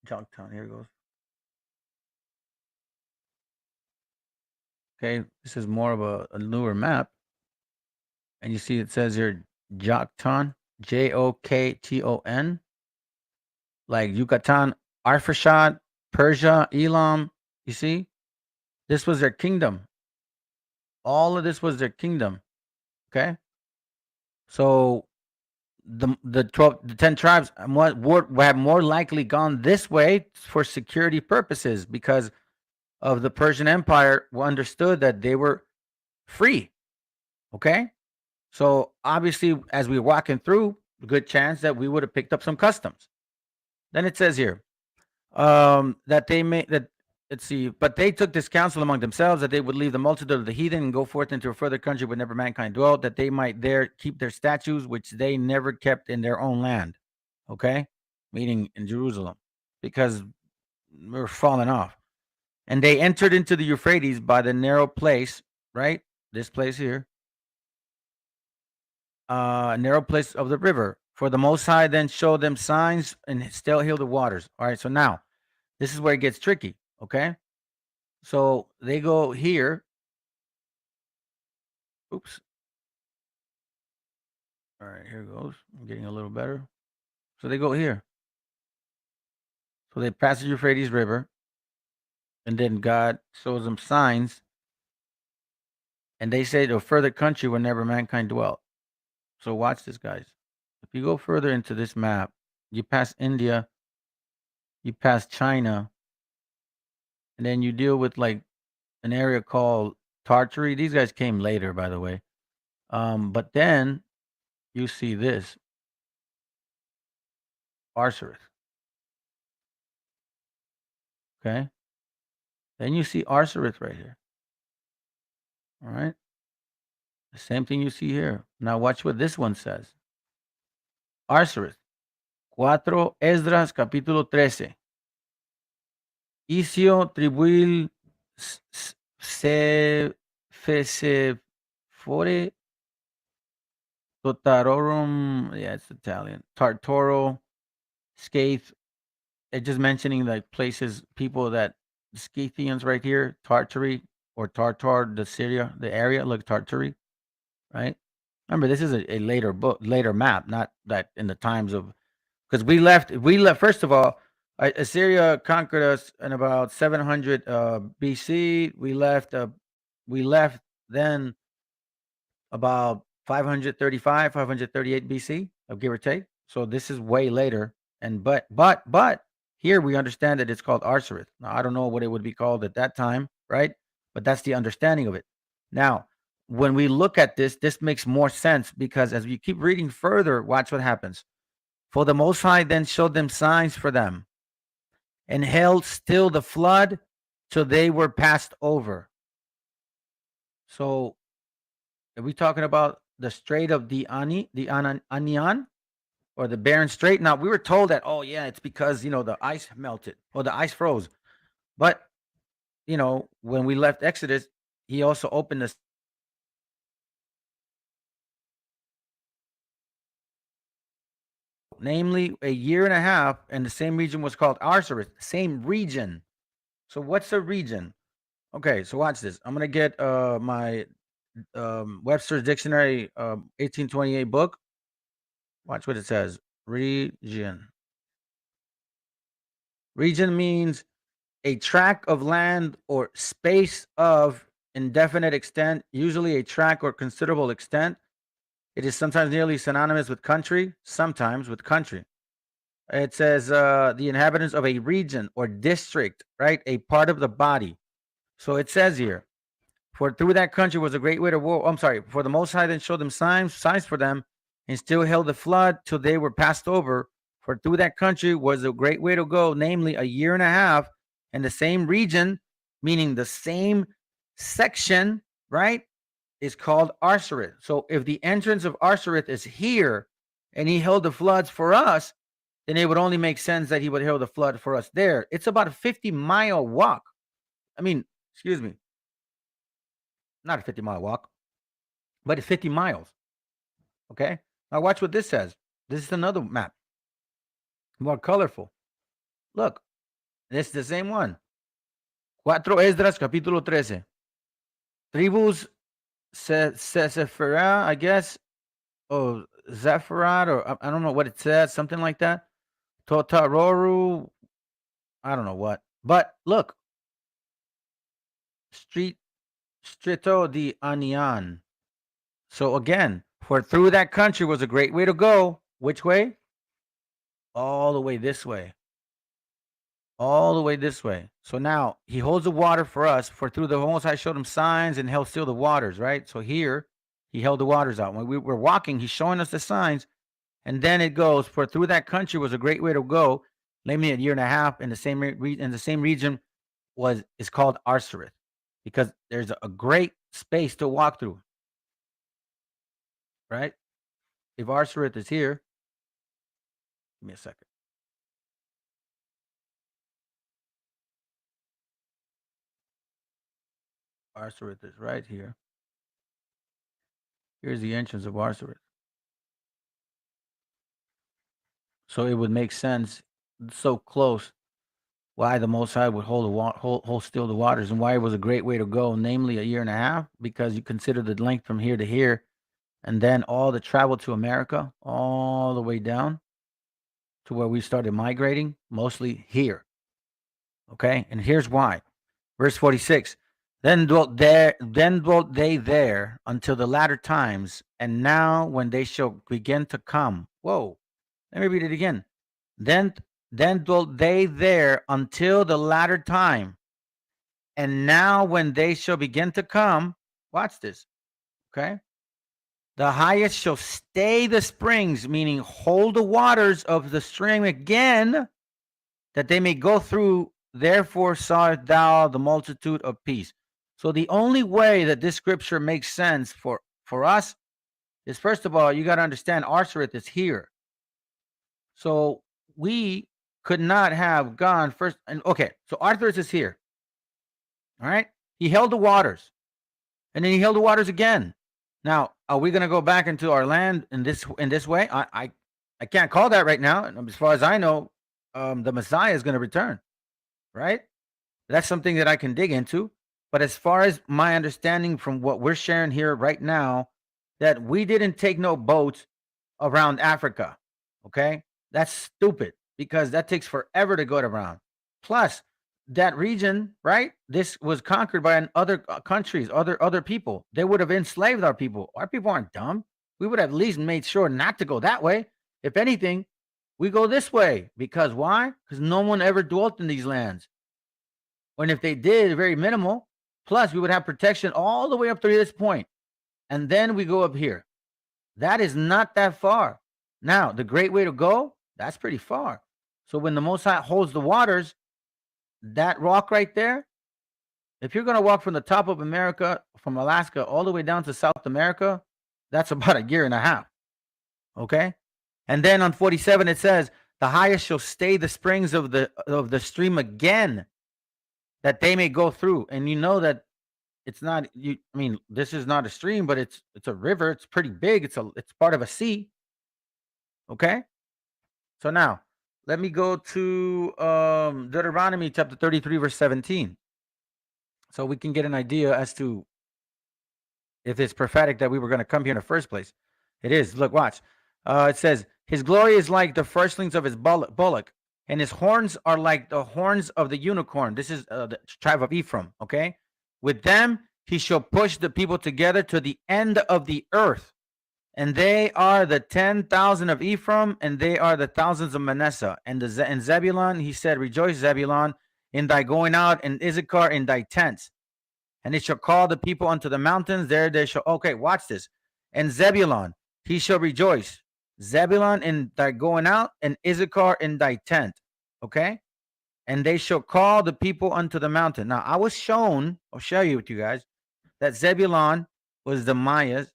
Joktan, here it goes. Okay, this is more of a newer map. And you see it says here Joktan, Jokton, like Yucatan, Arfashad, Persia, Elam. You see? This was their kingdom. All of this was their kingdom. Okay? So the 10 tribes have more likely gone this way for security purposes because of the Persian Empire who understood that they were free. Okay? So obviously, as we were walking through, a good chance that we would have picked up some customs. Then it says here, that they may that let's see, but they took this counsel among themselves that they would leave the multitude of the heathen and go forth into a further country where never mankind dwelt, that they might there keep their statues which they never kept in their own land. Okay, meaning in Jerusalem, because we're falling off. And they entered into the Euphrates by the narrow place, right? This place here, narrow place of the river. For the Most High then showed them signs and still healed the waters. All right, so now this is where it gets tricky. Okay, so they go here. Oops. All right, here goes. I'm getting a little better. So they go here. So they pass the Euphrates River, and then God shows them signs, and they say to a further country where never mankind dwelt. So watch this, guys. If you go further into this map, you pass India, you pass China, and then you deal with like an area called Tartary. These guys came later, by the way. But then you see this Arsareth. Okay. Then you see Arsareth right here. All right. The same thing you see here. Now watch what this one says. Arsareth. 4 Esdras capítulo 13. Isio tribuil se fore Totarorum. Yeah, it's Italian. Tartoro, Scaith. It's just mentioning like places, people that the Scythians right here, Tartary or Tartar, the Syria, the area, look Tartary, right? Remember, this is a later book, later map, not that in the times of, because we left. First of all, Assyria conquered us in about 700 BC. We left then about 535, 538 BC, give or take. So this is way later. And but here we understand that it's called Arsareth. Now I don't know what it would be called at that time, right? But that's the understanding of it. Now, when we look at this, this makes more sense because as we keep reading further, watch what happens. For the Most High then showed them signs for them and held still the flood till they were passed over. So are we talking about the Strait of the Anian or the Barren Strait? Now, we were told that, oh, yeah, it's because, the ice melted or the ice froze. But, when we left Exodus, he also opened the namely a year and a half, and the same region was called Arsareth, same region. So what's a region? Okay, so watch this. I'm going to get my Webster's Dictionary 1828 book. Watch what it says. Region. Region means a tract of land or space of indefinite extent, usually a tract or considerable extent. It is sometimes nearly synonymous with country, sometimes with country. It says the inhabitants of a region or district, right? A part of the body. So it says here, for through that country was a great way to war. I'm sorry, for the Most High then showed them signs for them, and still held the flood till they were passed over. For through that country was a great way to go, namely a year and a half, and the same region, meaning the same section, right, is called Arsareth. So if the entrance of Arsareth is here, and he held the floods for us, then it would only make sense that he would hold the flood for us there. It's about a 50-mile walk. I mean, excuse me, not a 50-mile walk, but it's 50 miles. Okay. Now watch what this says. This is another map, more colorful. Look, it's the same one. 4 Esdras, capítulo 13. Tribus Sephirah, I guess, or Zephyrat, or I don't know what it says, something like that. Totaroru, I don't know what. But look, Strito di Anian. So again, for through that country was a great way to go. Which way? All the way this way. All the way this way. So now he holds the water for us. For through the Most High showed him signs and held still the waters, right? So here he held the waters out. When we were walking, he's showing us the signs. And then it goes, for through that country was a great way to go. Namely, a year and a half in the same region is called Arsareth, because there's a great space to walk through. Right? If Arsareth is here, give me a second. Arsareth is right here. Here's the entrance of Arsareth. So it would make sense, so close, why the Most High would hold still the waters, and why it was a great way to go, namely a year and a half, because you consider the length from here to here, and then all the travel to America, all the way down to where we started migrating, mostly here. Okay, and here's why. Verse 46. Then dwelt they there until the latter times, and now when they shall begin to come. Whoa, let me read it again. Then dwelt they there until the latter time, and now when they shall begin to come. Watch this. Okay. The highest shall stay the springs, meaning hold the waters of the stream again, that they may go through. Therefore sawest thou the multitude of peace. So the only way that this scripture makes sense for us is, first of all, you got to understand Arsareth is here. So we could not have gone first. And okay, so Arsareth is here. All right. He held the waters, and then he held the waters again. Now, are we going to go back into our land in this way? I can't call that right now. As far as I know, the Messiah is going to return. Right? That's something that I can dig into. But as far as my understanding from what we're sharing here right now, that we didn't take no boats around Africa. Okay? That's stupid, because that takes forever to go around. Plus, that region, right? This was conquered by other countries, other people. They would have enslaved our people. Our people aren't dumb. We would have at least made sure not to go that way. If anything, we go this way. Because why? Because no one ever dwelt in these lands. And if they did, very minimal. Plus, we would have protection all the way up to this point. And then we go up here. That is not that far. Now, the great way to go, that's pretty far. So when the Most High holds the waters, that rock right there, if you're going to walk from the top of America, from Alaska, all the way down to South America, that's about a year and a half. Okay? And then on 47, it says, the highest shall stay the springs of the stream again, that they may go through. And you know that it's not, this is not a stream, but it's a river. It's pretty big. It's part of a sea. Okay? So now, let me go to Deuteronomy chapter 33, verse 17. So we can get an idea as to if it's prophetic that we were going to come here in the first place. It is. Look, watch. It says, his glory is like the firstlings of his bullock. and his horns are like the horns of the unicorn. This is the tribe of Ephraim, okay? With them he shall push the people together to the end of the earth. And they are the 10,000 of Ephraim, and they are the thousands of Manasseh. And in Zebulun, he said, rejoice, Zebulun, in thy going out, and Issachar in thy tents. And it shall call the people unto the mountains. There they shall, okay, watch this. And Zebulun, he shall rejoice. Zebulun in thy going out, and Issachar in thy tent. Okay? And they shall call the people unto the mountain. Now, I was shown, I'll show you with you guys, that Zebulun was the Mayas,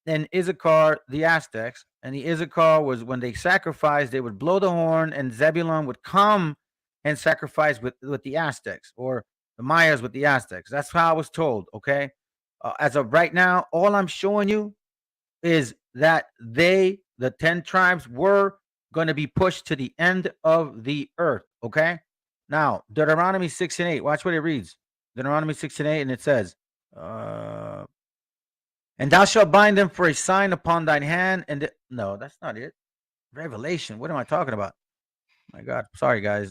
and Issachar the Aztecs. And the Issachar was when they sacrificed, they would blow the horn, and Zebulun would come and sacrifice with the Aztecs, or the Mayas with the Aztecs. That's how I was told. Okay, as of right now, all I'm showing you is that the 10 tribes, were going to be pushed to the end of the earth. Okay, now Deuteronomy 6 and 8. Watch what it reads. Deuteronomy 6 and 8, and it says, and thou shalt bind them for a sign upon thine hand. And no, that's not it. Revelation. What am I talking about? My God. Sorry, guys.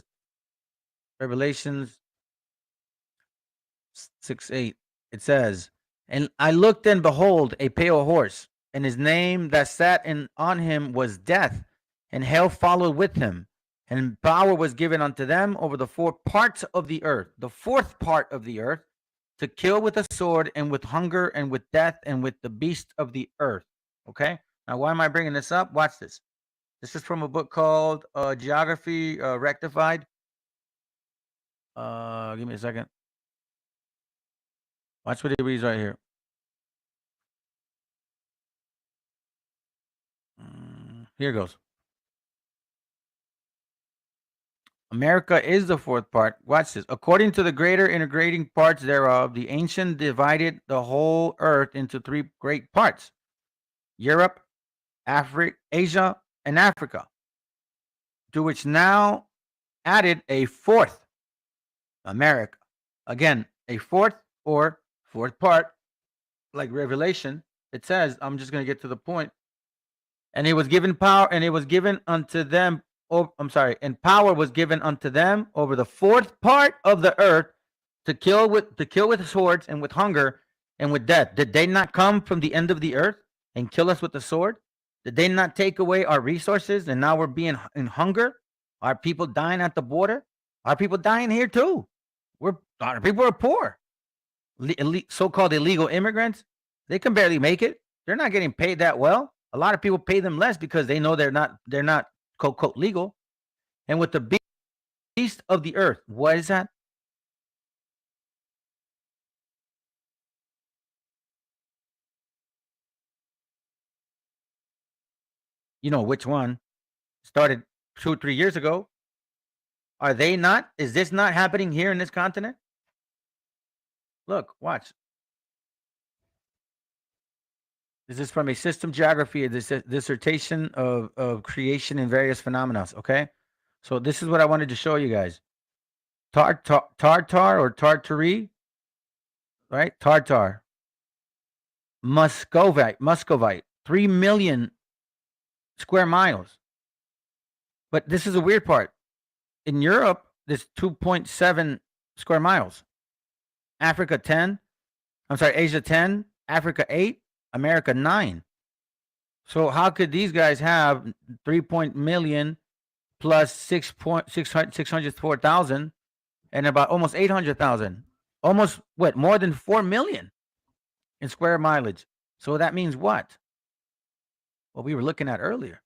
Revelations 6:8. It says, and I looked, and behold, a pale horse, and his name that sat on him was Death, and hell followed with him. And power was given unto them over the 4 parts of the earth, the 4th part of the earth, to kill with a sword, and with hunger, and with death, and with the beast of the earth. Okay? Now, why am I bringing this up? Watch this. This is from a book called Geography Rectified. Give me a second. Watch what it reads right here. Here goes. America is the 4th part. Watch this. According to the greater integrating parts thereof, the ancient divided the whole earth into 3 great parts: Europe, Africa, Asia, and Africa, to which now added a 4th, America. Again, a 4th or 4th part, like Revelation. It says, I'm just going to get to the point. And it was given power, and it was given unto them. Oh, I'm sorry. And power was given unto them over the 4th part of the earth to kill with swords, and with hunger, and with death. Did they not come from the end of the earth and kill us with the sword? Did they not take away our resources, and now we're being in hunger? Are people dying at the border? Are people dying here too? Our people are poor. So-called illegal immigrants, they can barely make it. They're not getting paid that well. A lot of people pay them less because they know they're not quote legal. And with the beast of the earth, what is that? You know which one? Started 2-3 years ago. Are they not? Is this not happening here in this continent? Look, watch. This is from a system geography, a dissertation of creation and various phenomena. Okay, so this is what I wanted to show you guys. Tartar or Tartary, right? Tartar. Muscovite, 3 million square miles. But this is a weird part. In Europe, there's 2.7 square miles. Africa 10. I'm sorry, Asia 10, Africa 8, America 9. So how could these guys have 3 million plus 604,000 and about almost 800,000? Almost what? More than 4 million in square mileage. So that means what? What we were looking at earlier.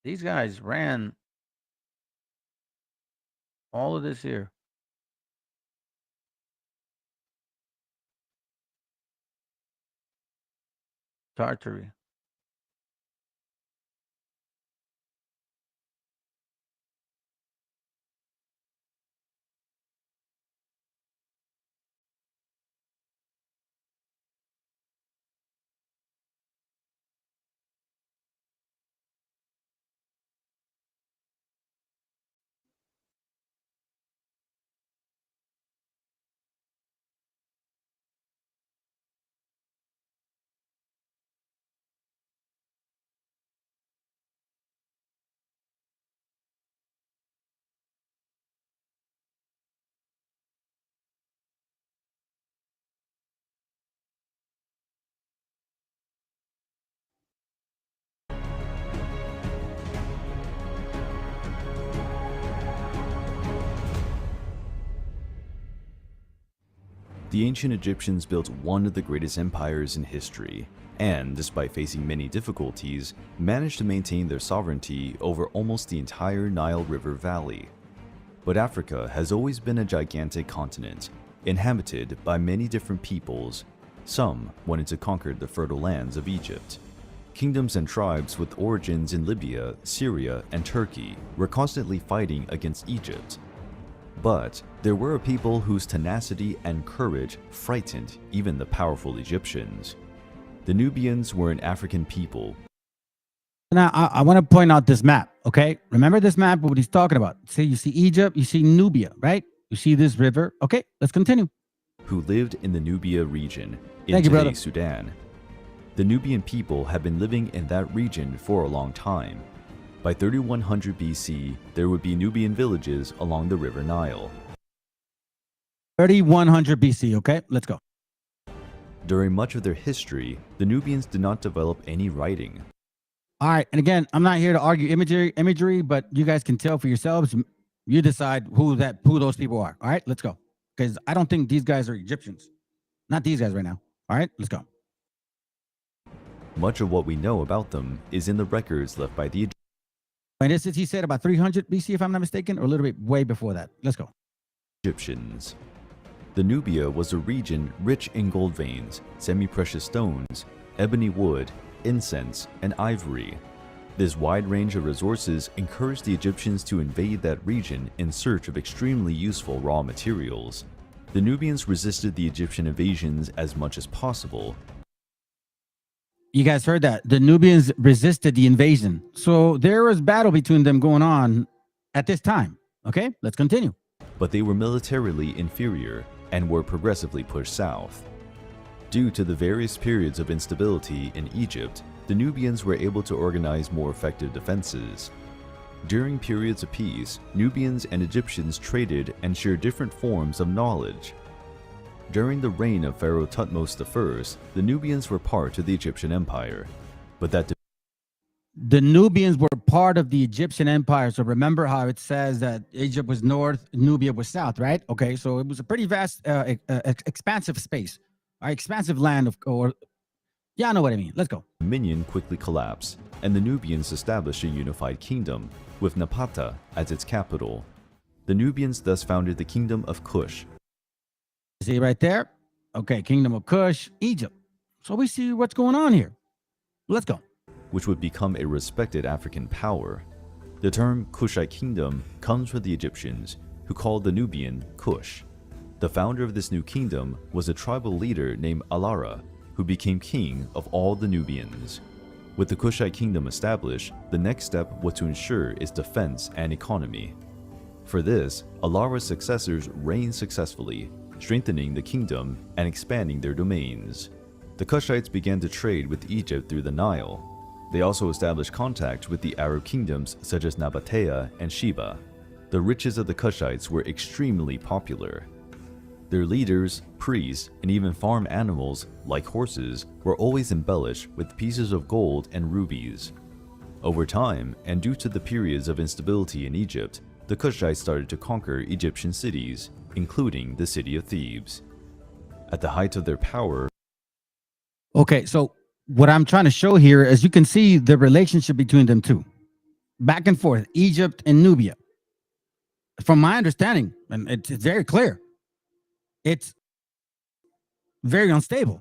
These guys ran all of this here. Tartary. The ancient Egyptians built one of the greatest empires in history, and despite facing many difficulties, managed to maintain their sovereignty over almost the entire Nile River Valley. But Africa has always been a gigantic continent, inhabited by many different peoples. Some wanted to conquer the fertile lands of Egypt. Kingdoms and tribes with origins in Libya, Syria, and Turkey were constantly fighting against Egypt. But there were a people whose tenacity and courage frightened even the powerful Egyptians. The Nubians were an African people. Now, I want to point out this map, okay? Remember this map, what he's talking about. See, you see Egypt, you see Nubia, right? You see this river. Okay, let's continue. Who lived in the Nubia region in Thank you, brother. today's Sudan. The Nubian people have been living in that region for a long time. By 3100 BC, there would be Nubian villages along the River Nile. 3100 BC, okay? Let's go. During much of their history, the Nubians did not develop any writing. All right, and again, I'm not here to argue imagery, but you guys can tell for yourselves. You decide who those people are. All right, let's go. Because I don't think these guys are Egyptians. Not these guys right now. All right, let's go. Much of what we know about them is in the records left by the And this is, he said, about 300 BC, if I'm not mistaken, or a little bit way before that. Let's go. Egyptians. The Nubia was a region rich in gold veins, semi-precious stones, ebony wood, incense, and ivory. This wide range of resources encouraged the Egyptians to invade that region in search of extremely useful raw materials. The Nubians resisted the Egyptian invasions as much as possible. You guys heard that. The Nubians resisted the invasion. So there was battle between them going on at this time. Okay, let's continue. But they were militarily inferior and were progressively pushed south. Due to the various periods of instability in Egypt, the Nubians were able to organize more effective defenses. During periods of peace, Nubians and Egyptians traded and shared different forms of knowledge. During the reign of Pharaoh Thutmose I, the Nubians were part of the Egyptian Empire, but the Nubians were part of the Egyptian Empire. So remember how it says that Egypt was north, Nubia was south, right? Okay, so it was a pretty vast, expansive space, or expansive land, yeah, I know what I mean. Let's go. Dominion quickly collapsed, and the Nubians established a unified kingdom, with Napata as its capital. The Nubians thus founded the Kingdom of Kush. See right there? Okay, Kingdom of Kush, Egypt. So we see what's going on here. Let's go. Which would become a respected African power. The term Kushite Kingdom comes from the Egyptians, who called the Nubian Kush. The founder of this new kingdom was a tribal leader named Alara, who became king of all the Nubians. With the Kushite kingdom established, the next step was to ensure its defense and economy. For this, Alara's successors reigned successfully, strengthening the kingdom and expanding their domains. The Kushites began to trade with Egypt through the Nile. They also established contact with the Arab kingdoms such as Nabatea and Sheba. The riches of the Kushites were extremely popular. Their leaders, priests, and even farm animals, like horses, were always embellished with pieces of gold and rubies. Over time, and due to the periods of instability in Egypt, the Kushites started to conquer Egyptian cities, including the city of Thebes. At the height of their power... Okay, so what I'm trying to show here is you can see the relationship between them two. Back and forth, Egypt and Nubia. From my understanding, and it's very clear, it's very unstable,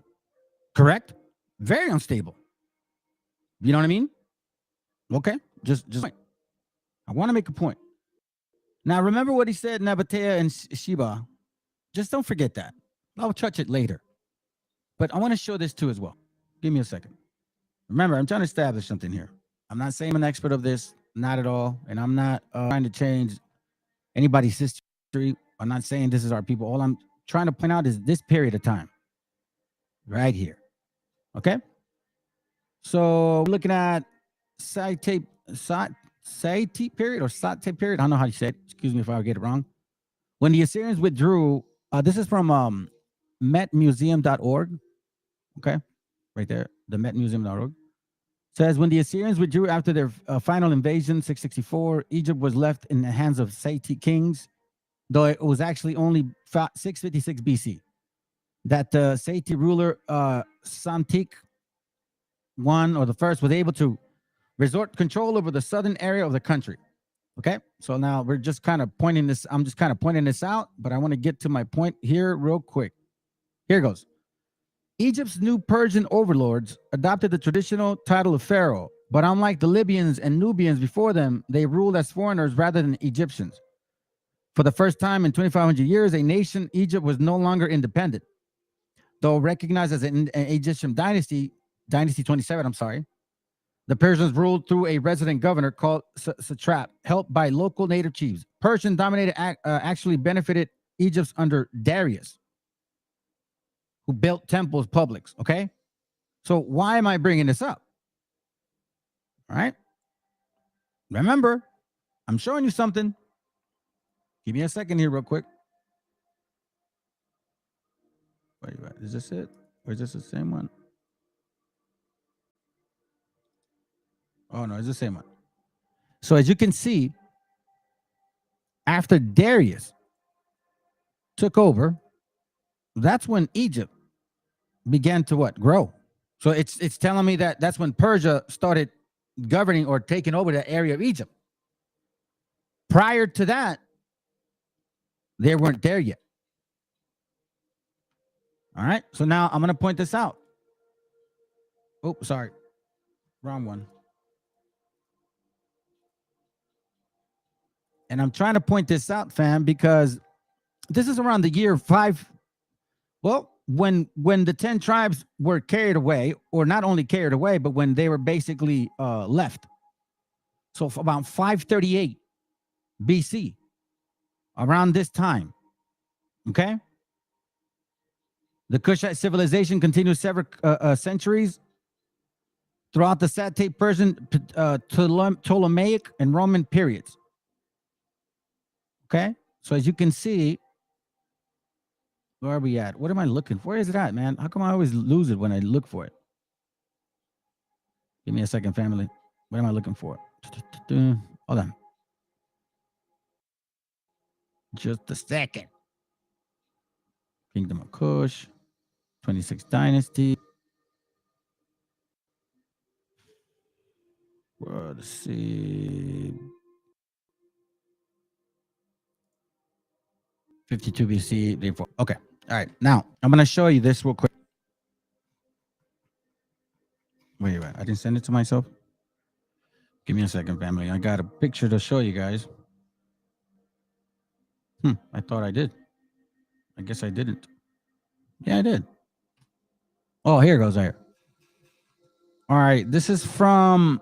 correct? Very unstable. You know what I mean? Okay, just I want to make a point. Now, remember what he said, Nabatea and Sheba. Just don't forget that. I'll touch it later. But I want to show this too as well. Give me a second. Remember, I'm trying to establish something here. I'm not saying I'm an expert of this, not at all. And I'm not trying to change anybody's history. I'm not saying this is our people. All I'm trying to point out is this period of time right here. Okay? So looking at Sati period or Sati period. I don't know how you say it. Excuse me if I get it wrong. When the Assyrians withdrew, this is from metmuseum.org. Okay, right there, the metmuseum.org. Says when the Assyrians withdrew after their final invasion, 664, Egypt was left in the hands of Sati kings, though it was actually only 656 BC. that the Seti ruler Samtik I, or the first, was able to resort control over the southern area of the country. Okay, so now we're just kind of pointing this. I'm just kind of pointing this out, but I want to get to my point here real quick. Here goes. Egypt's new Persian overlords adopted the traditional title of pharaoh, but unlike the Libyans and Nubians before them, they ruled as foreigners rather than Egyptians. For the first time in 2,500 years, a nation, Egypt, was no longer independent. Though recognized as an Egyptian dynasty, Dynasty 27, I'm sorry, the Persians ruled through a resident governor called satrap, helped by local native chiefs. Persian dominated actually benefited Egypt under Darius, who built temples, publics. Okay, so why am I bringing this up? All right, remember, I'm showing you something. Give me a second here, real quick. Wait, is this it? Or is this the same one? Oh no, it's the same one. So as you can see, after Darius took over, that's when Egypt began to what? Grow. So it's telling me that that's when Persia started governing or taking over the area of Egypt. Prior to that, they weren't there yet. All right. So now I'm going to point this out. Oh, sorry. Wrong one. And I'm trying to point this out, fam, because this is around the year 5. Well, when the 10 tribes were carried away, or not only carried away, but when they were basically left. So for about 538 BC, around this time, okay? The Kushite civilization continued several centuries throughout the Satrap, Persian, Ptolemaic, and Roman periods. Okay, so as you can see, where are we at? What am I looking for? Where is it at, man? How come I always lose it when I look for it? Give me a second, family. What am I looking for? Hold on. Just a second. Kingdom of Kush, 26th dynasty. Well, let's see. 52 BC, 34. Okay. All right. Now, I'm going to show you this real quick. Wait. I didn't send it to myself. Give me a second, family. I got a picture to show you guys. I thought I did. I guess I didn't. Yeah, I did. Oh, here goes there. All right. This is from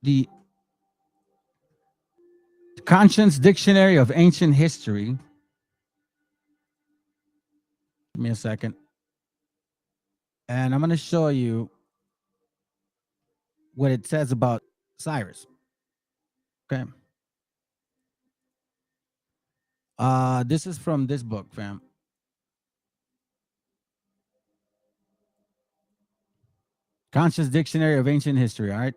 the Conscience Dictionary of Ancient History. Give me a second. And I'm going to show you what it says about Cyrus. Okay. This is from this book, fam. Conscious Dictionary of Ancient History, all right?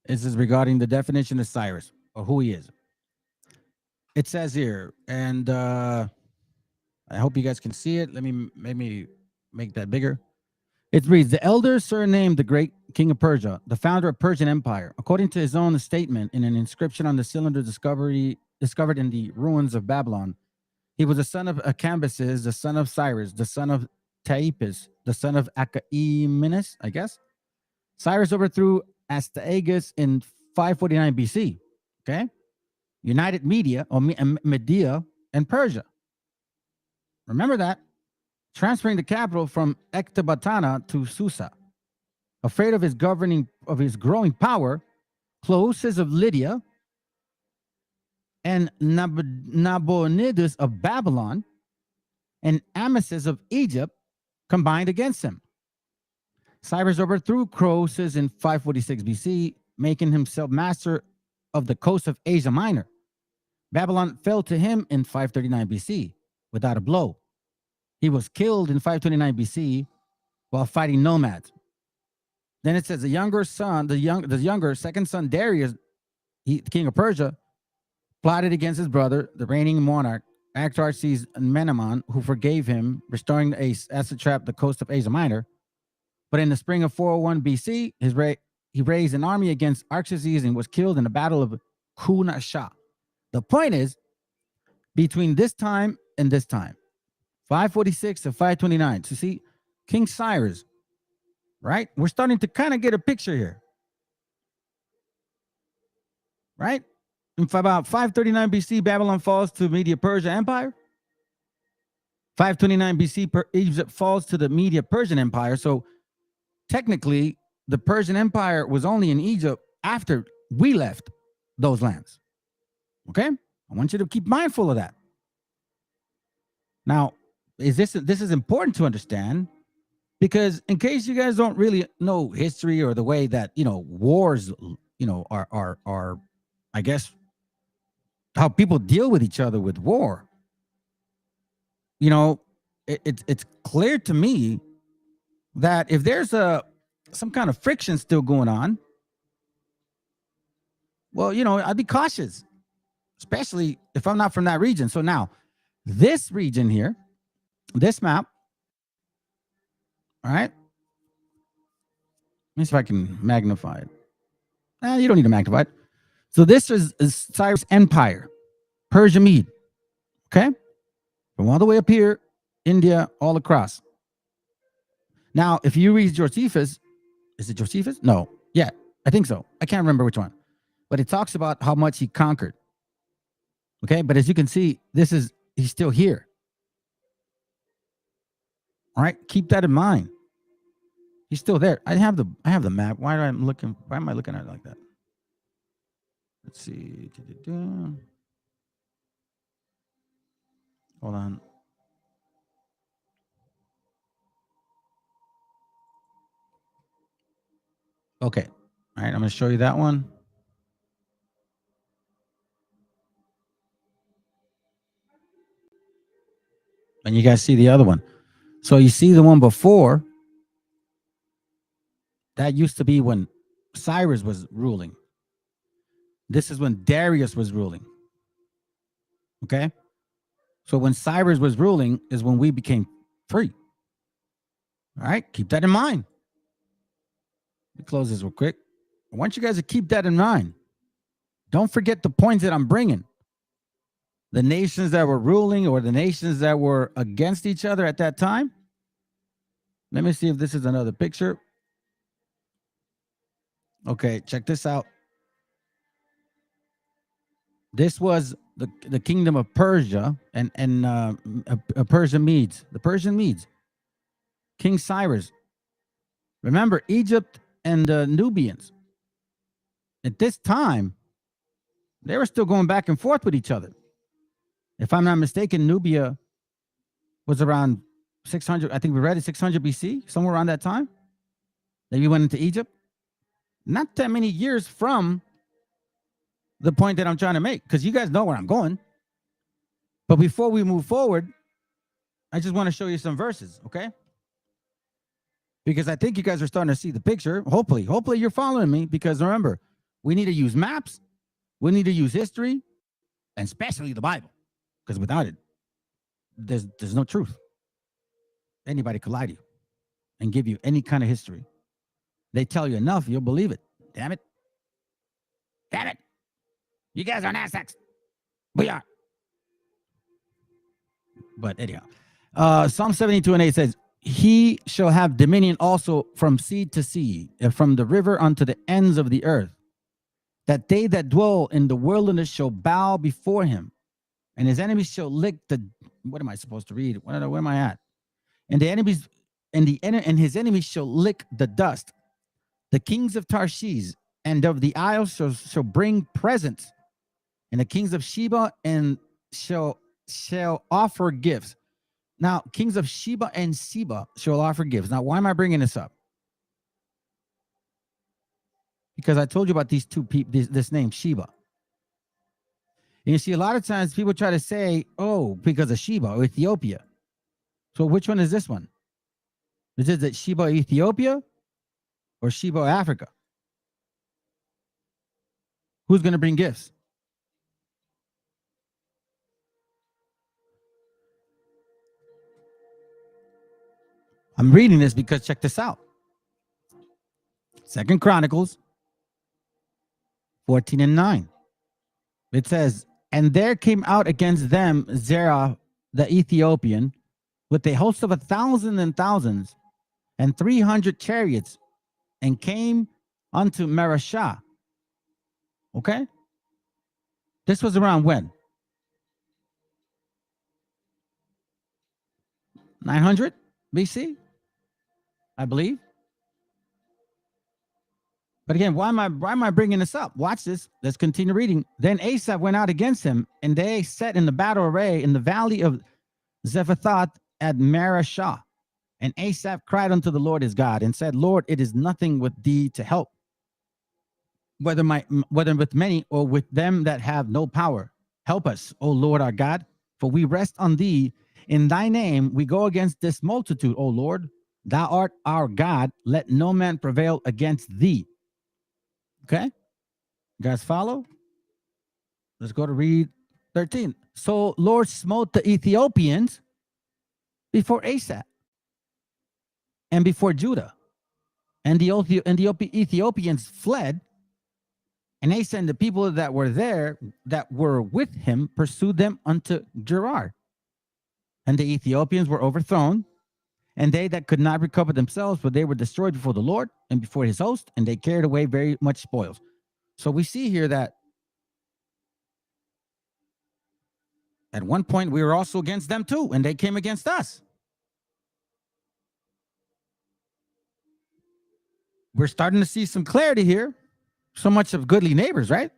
This is regarding the definition of Cyrus, or who he is. It says here, and I hope you guys can see it. Let me make that bigger. It reads, the elder surnamed the great king of Persia, the founder of Persian Empire. According to his own statement in an inscription on the cylinder discovered in the ruins of Babylon, he was the son of Cambyses, the son of Cyrus, the son of Taipis, the son of Achaemenes, I guess. Cyrus overthrew Astyages in 549 BC. Okay. United Media and Persia. Remember that. Transferring the capital from Ecbatana to Susa. Afraid of his growing power, Clovis of Lydia and Nabonidus of Babylon and Amasis of Egypt combined against him. Cyrus overthrew Croesus in 546 BC, making himself master of the coast of Asia Minor. Babylon fell to him in 539 BC without a blow. He was killed in 529 BC while fighting nomads. Then it says the younger second son Darius, the king of Persia, plotted against his brother, the reigning monarch, Artaxerxes Menemon, who forgave him, restoring the Satrap the coast of Asia Minor. But in the spring of 401 BC, he raised an army against Artaxerxes and was killed in the battle of Kuna Shah. The point is, between this time and this time, 546 to 529, so see, King Cyrus, right? We're starting to kind of get a picture here, right? In about 539 BC, Babylon falls to Media-Persia Empire. 529 BC, Egypt falls to the Media-Persian Empire. So technically, the Persian Empire was only in Egypt after we left those lands. Okay? I want you to keep mindful of that. Now, this is important to understand, because in case you guys don't really know history or the way that, wars, are I guess, how people deal with each other with war. It's clear to me that if there's some kind of friction still going on, well, I'd be cautious, especially if I'm not from that region. So now, this region here, this map, all right? Let me see if I can magnify it. You don't need to magnify it. So this is Cyrus Empire, Persia Mede, okay? From all the way up here, India, all across. Now, if you read Josephus, is it Josephus? No. Yeah, I think so. I can't remember which one. But it talks about how much he conquered. Okay, but as you can see, he's still here. All right, keep that in mind. He's still there. I have the map. Why am I looking at it like that? Let's see. Hold on. Okay. All right, I'm going to show you that one. And you guys see the other one. So you see the one before. That used to be when Cyrus was ruling. This is when Darius was ruling. Okay? So when Cyrus was ruling is when we became free. All right? Keep that in mind. Let me close this real quick. I want you guys to keep that in mind. Don't forget the points that I'm bringing. The nations that were ruling or the nations that were against each other at that time. Let me see if this is another picture. Okay, check this out. This was the kingdom of Persia and Persian Medes, the Persian Medes. King Cyrus. Remember, Egypt and the Nubians. At this time, they were still going back and forth with each other. If I'm not mistaken, Nubia was around 600. I think we read it 600 BC, somewhere around that time. Then we went into Egypt. Not that many years from the point that I'm trying to make, because you guys know where I'm going. But before we move forward, I just want to show you some verses, okay? Because I think you guys are starting to see the picture. Hopefully you're following me, because remember, we need to use maps, we need to use history, and especially the Bible, because without it, there's no truth. Anybody could lie to you and give you any kind of history. They tell you enough, you'll believe it. Damn it. Damn it. You guys are Aztecs. We are. But anyhow, Psalm 72:8 says, he shall have dominion also from sea to sea, and from the river unto the ends of the earth, that they that dwell in the wilderness shall bow before him, and his enemies shall lick the, what am I supposed to read? Where am I at? And his enemies shall lick the dust. The kings of Tarshish and of the isles shall bring presents, and the kings of Sheba and shall offer gifts. Now, kings of Sheba and Seba shall offer gifts. Now, why am I bringing this up? Because I told you about these two people, this name, Sheba. And you see, a lot of times people try to say, oh, because of Sheba or Ethiopia. So which one is this one? Is it Sheba Ethiopia or Sheba Africa? Who's going to bring gifts? I'm reading this because check this out. 2 Chronicles 14:9. It says, and there came out against them Zerah the Ethiopian with a host of 1,000 and thousands and 300 chariots, and came unto MESHIACHA. Okay? This was around when? 900 BC, I believe. But again, why am I bringing this up? Watch this. Let's continue reading. Then Asa went out against him, and they set in the battle array in the valley of Zephathath at MESHIACHA. And Asaph cried unto the Lord his God and said, Lord, it is nothing with thee to help, whether with many or with them that have no power. Help us, O Lord our God, for we rest on thee. In thy name we go against this multitude, O Lord. Thou art our God. Let no man prevail against thee. Okay? You guys follow? Let's go to read 13. So Lord smote the Ethiopians before Asa and before Judah. And the Ethiopians fled. And Asa and the people that were there, that were with him, pursued them unto Gerar. And the Ethiopians were overthrown, and they that could not recover themselves, for they were destroyed before the Lord and before his host, and they carried away very much spoils. So we see here that at one point we were also against them too, and they came against us. We're starting to see some clarity here. So much of goodly neighbors, right?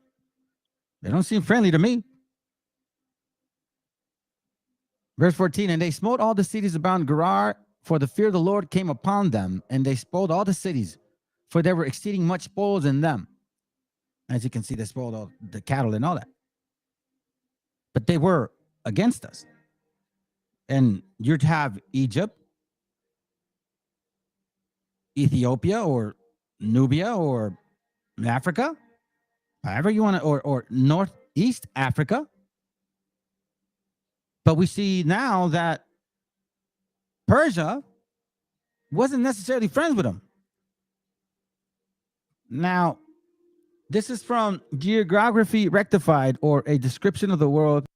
They don't seem friendly to me. Verse 14, and they smote all the cities about Gerar, for the fear of the Lord came upon them, and they spoiled all the cities, for there were exceeding much spoils in them. As you can see, they spoiled all the cattle and all that. But they were against us. And you'd have Egypt, Ethiopia, or Nubia, or Africa, however you want to, or Northeast Africa. But we see now that Persia wasn't necessarily friends with them. Now, this is from Geography Rectified, or a description of the world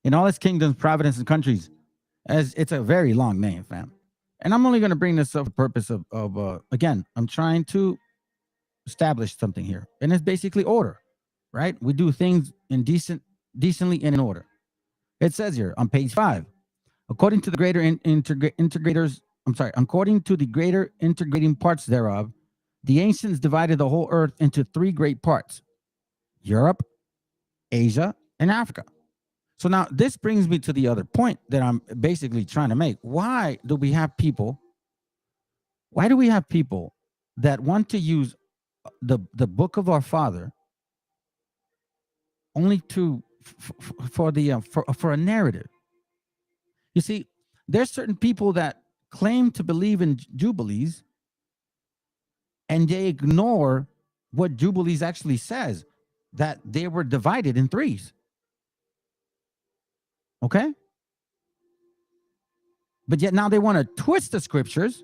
in all its kingdoms, provinces, and countries. As it's a very long name, fam. And I'm only going to bring this up for the purpose of again, I'm trying to establish something here. And it's basically order, right? We do things in decently and in order. It says here on page 5, according to the greater according to the greater integrating parts thereof, the ancients divided the whole earth into 3 great parts: Europe, Asia, and Africa. So now this brings me to the other point that I'm basically trying to make. Why do we have people that want to use the book of our Father only to for a narrative? You see, there's certain people that claim to believe in Jubilees, and they ignore what Jubilees actually says, that they were divided in 3s. Okay? But yet now they want to twist the scriptures